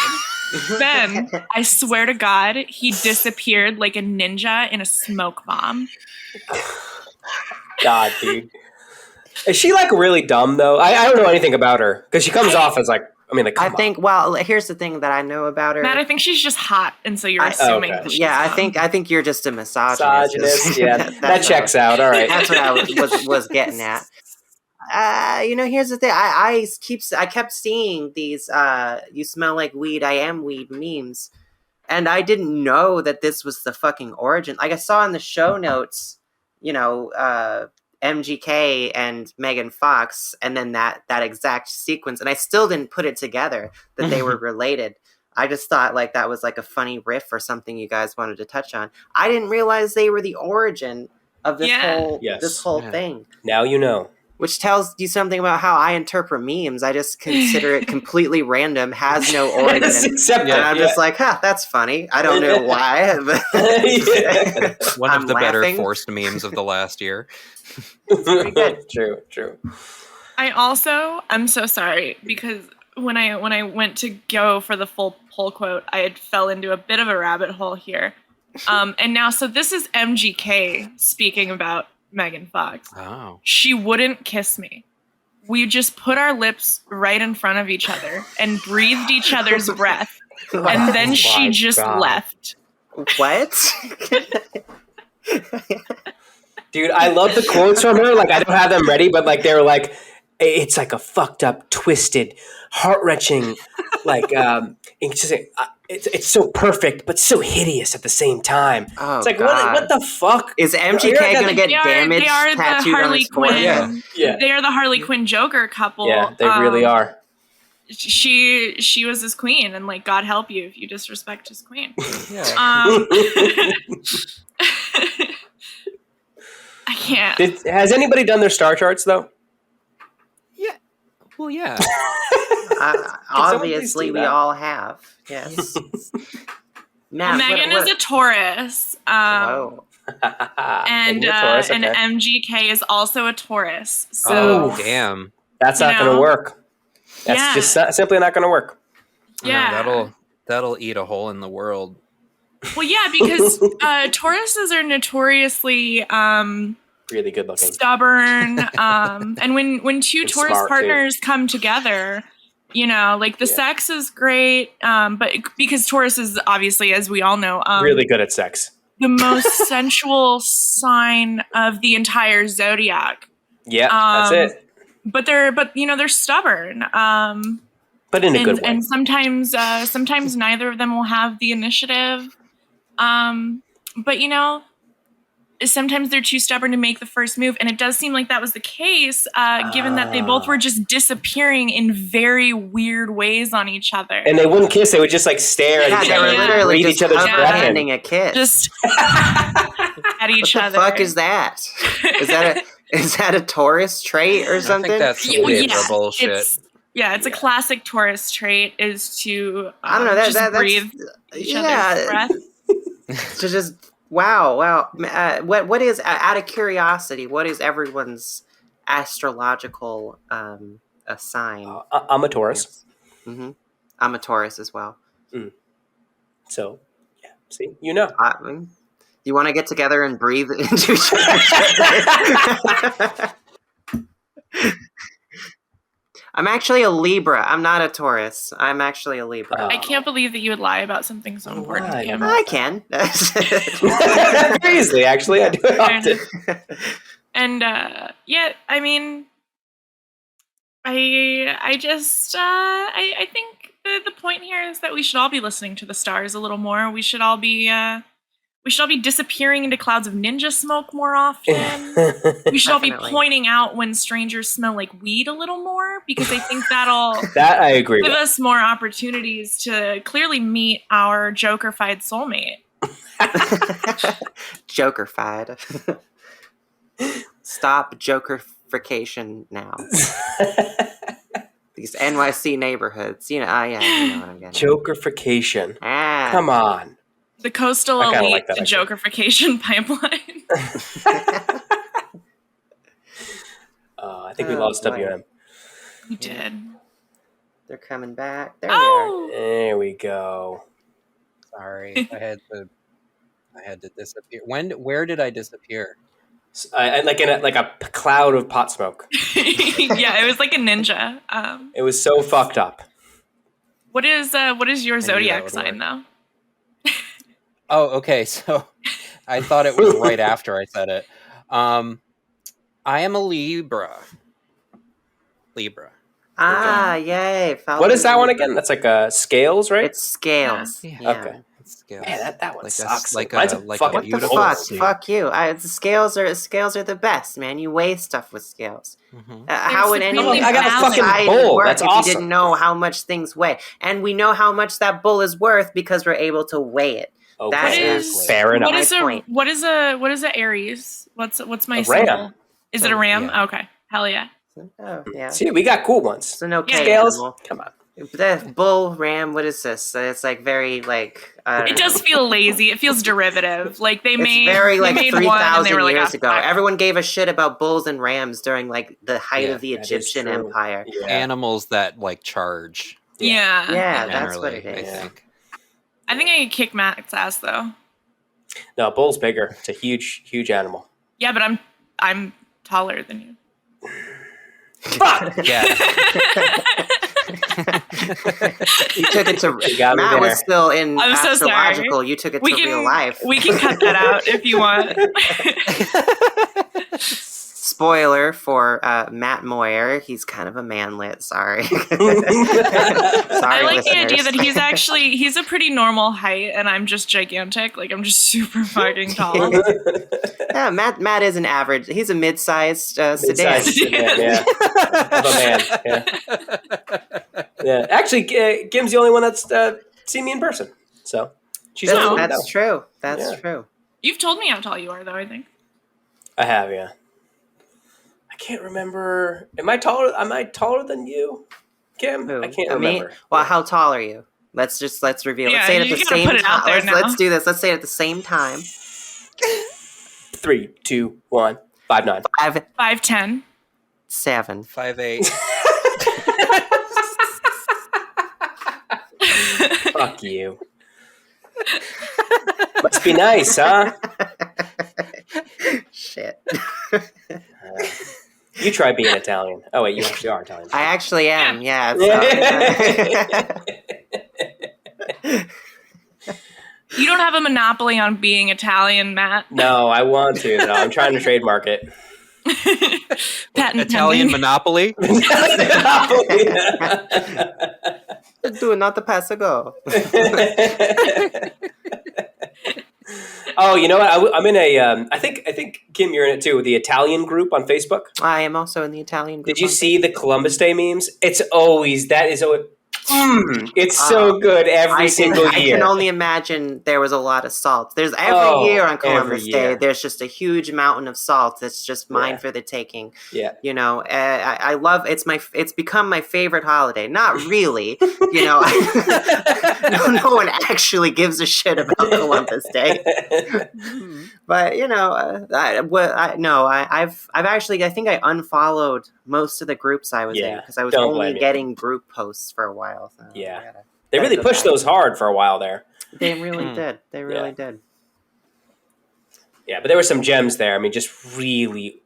Then, I swear to God, he disappeared like a ninja in a smoke bomb. God, dude. Is she like really dumb though? I don't know anything about her because she comes off as like, I think. Well, here's the thing that I know about her. Matt, I think she's just hot, and so you're assuming. That she's dumb. I think you're just a misogynist. Yeah, that checks out. All right, that's what I was getting at. Here's the thing. I kept seeing these "you smell like weed, I am weed" memes, and I didn't know that this was the fucking origin. Like I saw in the show notes, MGK and Megan Fox, and then that exact sequence, and I still didn't put it together that they were related. I just thought like that was like a funny riff or something you guys wanted to touch on. I didn't realize they were the origin of this whole thing. Now you know. which tells you something about how I interpret memes. I just consider it completely random, has no origin. And I'm just like, that's funny. I don't know why. But One of the laughing. better forced memes of the last year. Pretty good. True. I'm so sorry, because when I went to go for the full pull quote, I had fell into a bit of a rabbit hole here. And now, so this is MGK speaking about Megan Fox. Oh. She wouldn't kiss me. We just put our lips right in front of each other and breathed each other's breath. And then she just left. What? Dude, I love the quotes from her. Like, I don't have them ready, but like they were like, it's like a fucked up, twisted, heart-wrenching, like it's so perfect but so hideous at the same time. Oh, it's like God. what the fuck Is MGK gonna get damage they are tattooed the on Harley his forehead? Yeah. They are the Harley Quinn Joker couple. Yeah, they really are. She was his queen, and like, God help you if you disrespect his queen. Yeah. I can't. Has anybody done their star charts though? Yeah. Well, yeah. Obviously, we all have. Yes. Matt, Megan is a Taurus. Whoa. And Taurus, okay. and MGK is also a Taurus. So Damn. That's not going to work. That's Yeah. just simply not going to work. yeah. No, that'll eat a hole in the world. Well, yeah, because Tauruses are notoriously Really good looking. stubborn. And when two And Taurus smart, partners come together, you know, like the sex is great. But because Taurus is obviously, as we all know, Really good at sex. the most sensual sign of the entire zodiac. Yeah, that's it. But they're stubborn. But in a good way. And sometimes neither of them will have the initiative. But you know, sometimes they're too stubborn to make the first move, and it does seem like that was the case, given that they both were just disappearing in very weird ways on each other. And they wouldn't kiss; they would just like stare at each they other, were literally read just each other's breath. handing a kiss. Just at each what the other. fuck is that? Is that a Taurus trait or something? I think that's Yeah, Libra bullshit. It's a classic Taurus trait is to I don't know. That's breathe each other's breath. To just wow. What is, out of curiosity, what is everyone's astrological sign? I'm a Taurus. Yes. Mm-hmm. I'm a Taurus as well. So, yeah. See, you know. You want to get together and breathe into each other? I'm actually a Libra. I'm not a Taurus. I'm actually a Libra. I can't believe that you would lie about something so important to you. I can. Very easily, actually. I do it often. And yeah, I mean, I think the point here is that we should all be listening to the stars a little more. We should all be disappearing into clouds of ninja smoke more often. We should all be pointing out when strangers smell like weed a little more, because I think that I agree give with. us more opportunities to clearly meet our jokerfied soulmate. Jokerfied. Stop jokerfication now. These NYC neighborhoods, you know what I'm getting. Jokerfication. Come on. The coastal elite like that, to actually. jokerfication pipeline. I think we lost WM. You did. They're coming back. There There we go. Sorry, I had to disappear. Where did I disappear? Like in a cloud of pot smoke. Yeah, it was like a ninja. It was so fucked up. What is your zodiac would sign work. though? Oh, okay. So I thought it was right after I said it. I am a Libra. Yay. What is that one again? That's like scales, right? It's scales. Yeah. Okay. Scales. Man, that one sucks. Like Mine's a What the beautiful fuck? sea. Fuck you. The scales are the best, man. You weigh stuff with scales. Mhm. How would any supremely I got a fucking society bull. work That's if awesome. you didn't know how much things weigh? And we know how much that bull is worth because we're able to weigh it. Okay. That is- fair enough. What is My point. what is a Aries? What's my A ram. symbol? Is it a ram? Yeah. Okay. Hell yeah. Oh, yeah. See, we got cool ones. It's an okay Scales. animal. Come on. The bull, ram, what is this? It's like very like It does feel lazy. It feels derivative. Like they It's made very they like made 3,000 like, years ago. fuck. Everyone gave a shit about bulls and rams during like the height Yeah, of the that is Egyptian true. Empire. Yeah. Animals that like charge. Yeah. Yeah, that's what Generally, it is. I think. I think I could kick Matt's ass though. No, a bull's bigger. It's a huge, huge animal. Yeah, but I'm taller than you. Fuck! Yeah. You took it to You got me Matt there. was still in I'm so sorry. astrological. You took it to real life. We can cut that out if you want. Spoiler for Matt Moyer. He's kind of a manlet. Sorry. Sorry, I like the idea listeners. that he's a pretty normal height and I'm just gigantic. Like I'm just super fucking tall. Yeah, Matt is an average. He's a mid-sized sedan. Mid-sized sedan, yeah. Of a man. Yeah. Yeah. Actually, Kim's the only one that's seen me in person. So she's That's, the only one that's to true. That's Yeah. true. You've told me how tall you are though, I think. know. I have, yeah. I can't remember. Am I taller than you, Kim? Who? I can't Me? remember. Well, how tall are you? Let's reveal. Yeah, Let's say it at you the gotta same put it out time. there now. Let's do this. Let's say it at the same time. 3, 2, 1, 5'9". 5'10". 7. 5'8". Fuck you. Must be nice, huh? Shit. You try being Italian. Oh wait, you actually are Italian. I actually am. Yeah. You don't have a monopoly on being Italian, Matt. No, I want to. No, I'm trying to trademark it. Patent Italian pending. Monopoly. Do not the pass go. Oh, you know what? I'm in a. I think Kim, you're in it too. The Italian group on Facebook. I am also in the Italian group. Did you on see the Columbus Day memes? It's always it's so good every single I year. can only imagine there was a lot of salt. There's every year on Columbus Day, there's just a huge mountain of salt that's just mine for the taking. Yeah. You know, I love it's become my favorite holiday. Not really, you know. no one actually gives a shit about Columbus Day. But you know, I've actually, I think I unfollowed most of the groups I was in because I was don't only blame me. getting group posts for a while. So Yeah. They really go pushed back. those hard for a while there. They really did. They really did. Yeah, but there were some gems there. I mean, just really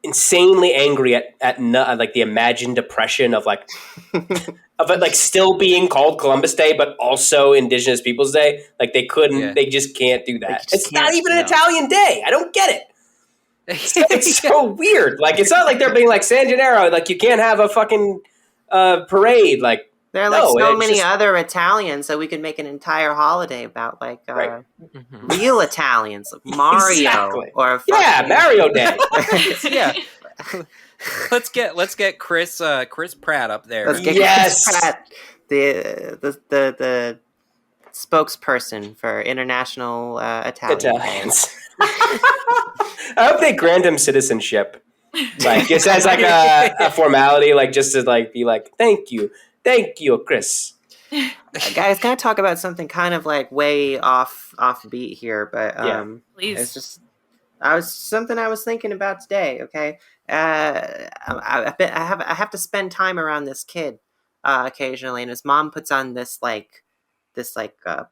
insanely angry at like the imagined depression of like of it like still being called Columbus Day, but also Indigenous Peoples Day. Like they couldn't, Yeah. they just can't do that. just It's not can't, even an no. Italian day. I don't get it. It's so weird. Like it's not like they're being like San Gennaro. Like you can't have a fucking parade. Like There are like no, so it's many just- other Italians that we could make an entire holiday about, like Right. real Italians, like Mario Exactly. or Yeah, Mario Day. Yeah. Let's get Chris Pratt up there. Let's get Yes. Chris Pratt, the spokesperson for International Italian. Italians. I hope they grant him citizenship. Like just as like a formality, like just to like be like, thank you, Chris. Guys, can I talk about something kind of like way off beat here? But Please. it's just I was thinking about today. Okay, I have to spend time around this kid occasionally, and his mom puts on this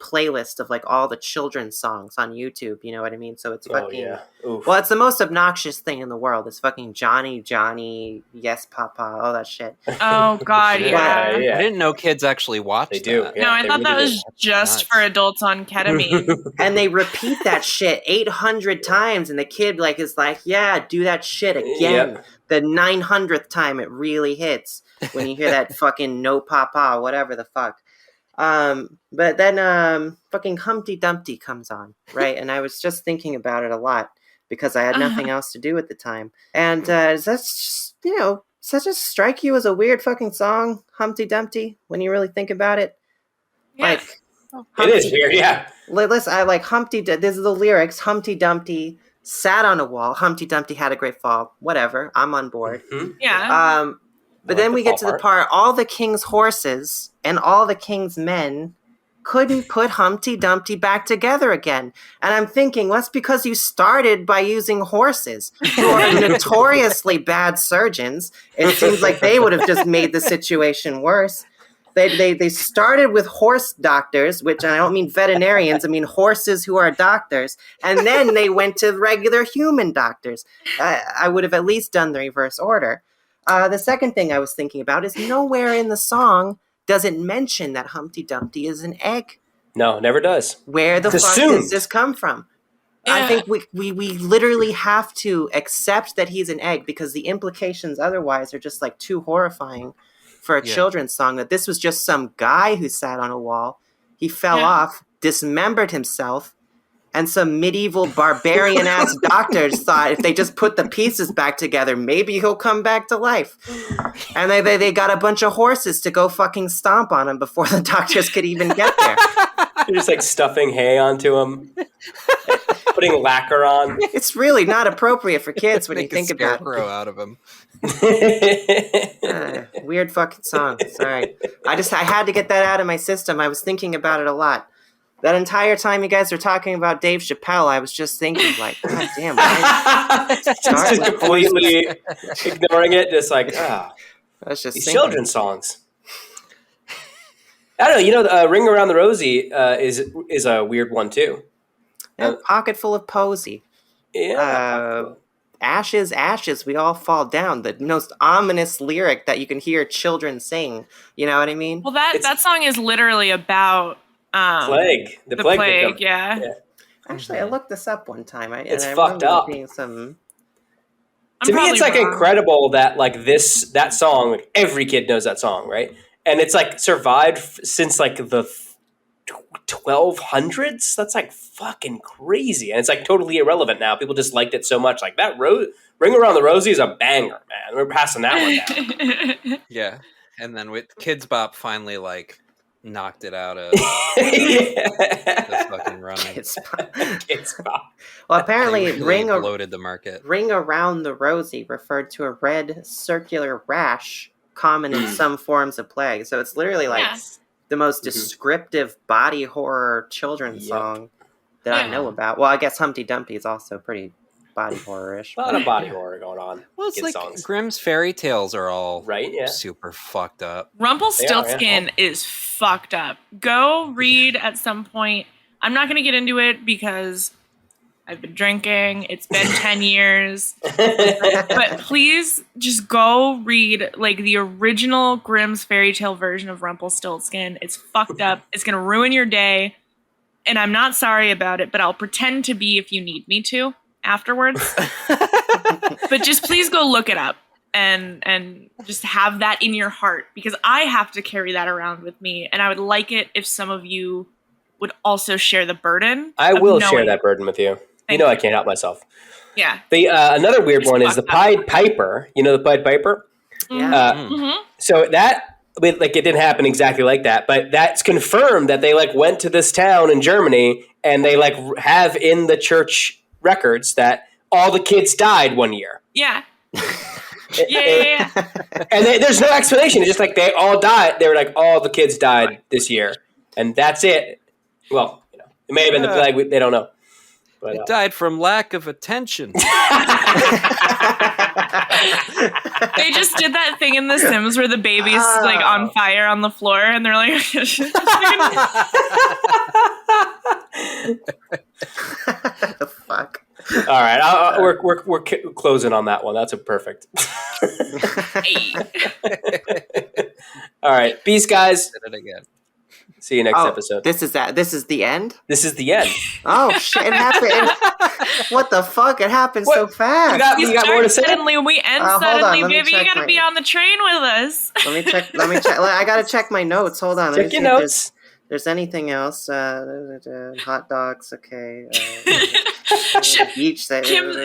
playlist of like all the children's songs on YouTube. You know what I mean? So it's fucking. Oh, yeah. Oof. Well, it's the most obnoxious thing in the world. It's fucking Johnny, yes, Papa, all that shit. Oh God, Yeah, yeah. yeah. I didn't know kids actually watched They do. that. Yeah, No, I they thought that really was do. just Nuts. for adults on ketamine. And they repeat that shit 800 times, and the kid like is like, "Yeah, do that shit again." Yep. The 900th time, it really hits when you hear that fucking no papa, whatever the fuck. But then fucking Humpty Dumpty comes on, right? And I was just thinking about it a lot because I had nothing else to do at the time. And does that just, does that just strike you as a weird fucking song, Humpty Dumpty, when you really think about it? Yeah. It is weird, yeah. Listen, I like Humpty. This is the lyrics. Humpty Dumpty sat on a wall. Humpty Dumpty had a great fall. Whatever. I'm on board. Mm-hmm. Yeah. But then we get to the part, all the king's horses and all the king's men couldn't put Humpty Dumpty back together again. And I'm thinking, well, that's because you started by using horses, who are notoriously bad surgeons. It seems like they would have just made the situation worse. They started with horse doctors, which I don't mean veterinarians, I mean horses who are doctors. And then they went to regular human doctors. I would have at least done the reverse order. The second thing I was thinking about is nowhere in the song does it mention that Humpty Dumpty is an egg. No, never does. Where the fuck does this come from? Yeah. I think we literally have to accept that he's an egg because the implications otherwise are just like too horrifying for a children's song. That this was just some guy who sat on a wall. He fell off, dismembered himself, and some medieval barbarian-ass doctors thought if they just put the pieces back together, maybe he'll come back to life. And they got a bunch of horses to go fucking stomp on him before the doctors could even get there. They're just like stuffing hay onto him, putting lacquer on. It's really not appropriate for kids when you think about it. Scarecrow out of him. Weird fucking song. Sorry. I had to get that out of my system. I was thinking about it a lot. That entire time you guys were talking about Dave Chappelle, I was just thinking, like, God damn, just completely ignoring it, just like, I was just these children's songs. I don't know, Ring Around the Rosie is a weird one, too. Yeah, pocket full of posy. Yeah. Ashes, ashes, we all fall down. The most ominous lyric that you can hear children sing. You know what I mean? Well, that song is literally about... plague. The plague, yeah. Actually, I looked this up one time. It's fucked up. Being some... To me, it's like incredible that like that song, like every kid knows that song, right? And it's like survived since like the 1200s. That's like fucking crazy, and it's like totally irrelevant now. People just liked it so much. Like that "Ring Around the Rosie" is a banger, man. We're passing that one down. Yeah, and then with Kids Bop finally like knocked it out of the fucking running. Kids Bop. Well, apparently, really bloated the market. Ring Around the Rosie referred to a red circular rash common in some forms of plague. So it's literally like the most descriptive body horror children's song that I know about. Well, I guess Humpty Dumpty is also pretty body horror-ish. A lot of body horror going on. Well, it's like songs. Grimm's fairy tales are all super fucked up. Rumpelstiltskin is fucked up. Go read at some point. I'm not going to get into it because I've been drinking. It's been 10 years. But please just go read like the original Grimm's fairy tale version of Rumpelstiltskin. It's fucked up. It's going to ruin your day. And I'm not sorry about it, but I'll pretend to be if you need me to afterwards. But just please go look it up and just have that in your heart, because I have to carry that around with me, and I would like it if some of you would also share the burden. I will share that burden with you. You know I can't help myself. Yeah. Another weird one is the Pied Piper. You know the Pied Piper? Yeah. So that, like, it didn't happen exactly like that, but that's confirmed that they like went to this town in Germany and they like have in the church records that all the kids died one year. Yeah. Yeah. And there's no explanation. It's just like they all died. They were like, all the kids died this year, and that's it. Well, it may have been the plague. They don't know. But, it died from lack of attention. They just did that thing in The Sims where the baby's like on fire on the floor, and they're like, fuck. All right, we're closing on that one. That's a perfect. All right, peace, guys. Did it again. See you next episode. This is the end? This is the end. Oh shit! It happened. What the fuck? It happened so fast. You got more to say? Suddenly, we end suddenly, baby. You gotta be on the train with us. Let me check. I gotta check my notes. Hold on. Check your notes. There's anything else? Hot dogs. Okay. Beach.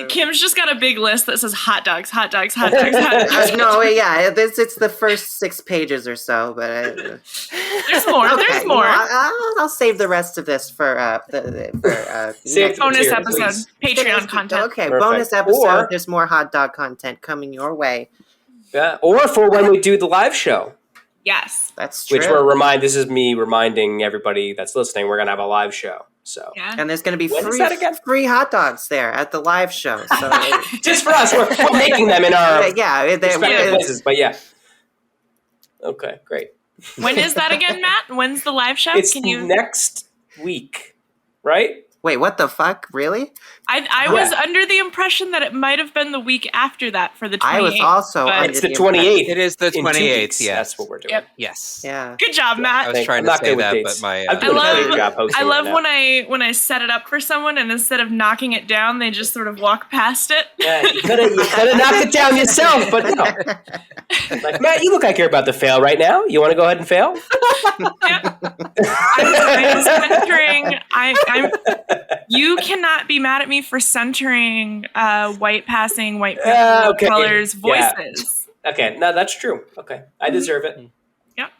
Kim's just got a big list that says hot dogs, hot dogs. No, yeah. It's the first 6 pages or so, but. There's more. Okay, There's more. I'll save the rest of this for Save Bonus Cheers, episode, please. Patreon content. Okay, Perfect. bonus episode. Or- There's more hot dog content coming your way. Yeah. Or for when we do the live show, Yes. That's true. which this is me reminding everybody that's listening, we're going to have a live show. So Yeah. And there's going to be When is that again? free hot dogs there at the live show. So just for us, we're making them in our yeah, respective places. But yeah. Okay, great. When is that again, Matt? When's the live show? It's next week, right? wait, what the fuck? Really? I was under the impression that it might have been the week after that for the 28th. I was also but- under It's the impression- 28th. It is the In 2 28th. weeks. Yes. That's what we're doing. Yep. Yes. Yeah. Good job, I Matt. was trying I'm to not say good with that, dates. but my I'm doing a love- better job hosting I love right now. when I set it up for someone and instead of knocking it down, they just sort of walk past it. Yeah, you could have knocked it down yourself, but no. Like, Matt, you look like you're about to fail right now. You want to go ahead and fail? I'm centering. You cannot be mad at me for centering white passing, white people, Okay. colors, Yeah. voices. Okay, no, that's true. Okay, I deserve it. Yep.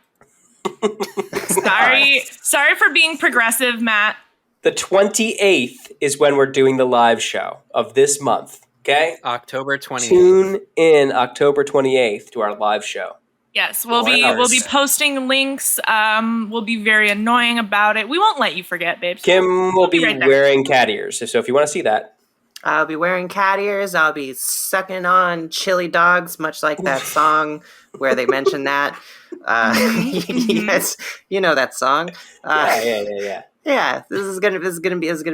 Sorry for being progressive, Matt. The 28th is when we're doing the live show of this month. Okay, October 28th. tune in October 28th to our live show. Yes, we'll be 4 hours. posting links. We'll be very annoying about it. We won't let you forget, babes. Kim will be right there. wearing cat ears, so if you want to see that, I'll be wearing cat ears. I'll be sucking on chili dogs, much like that song where they mention that. Yes, you know that song. yeah. Yeah, this is gonna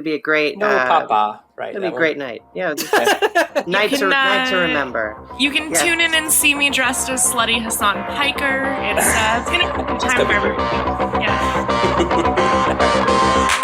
be a great. No, Papa, right? It'll be that a great one. night. Yeah, Okay. night can, to remember. You can Yes. tune in and see me dressed as Slutty Hassan Piker. It's gonna be a good time gonna for be everybody. Yeah. We'll be right back.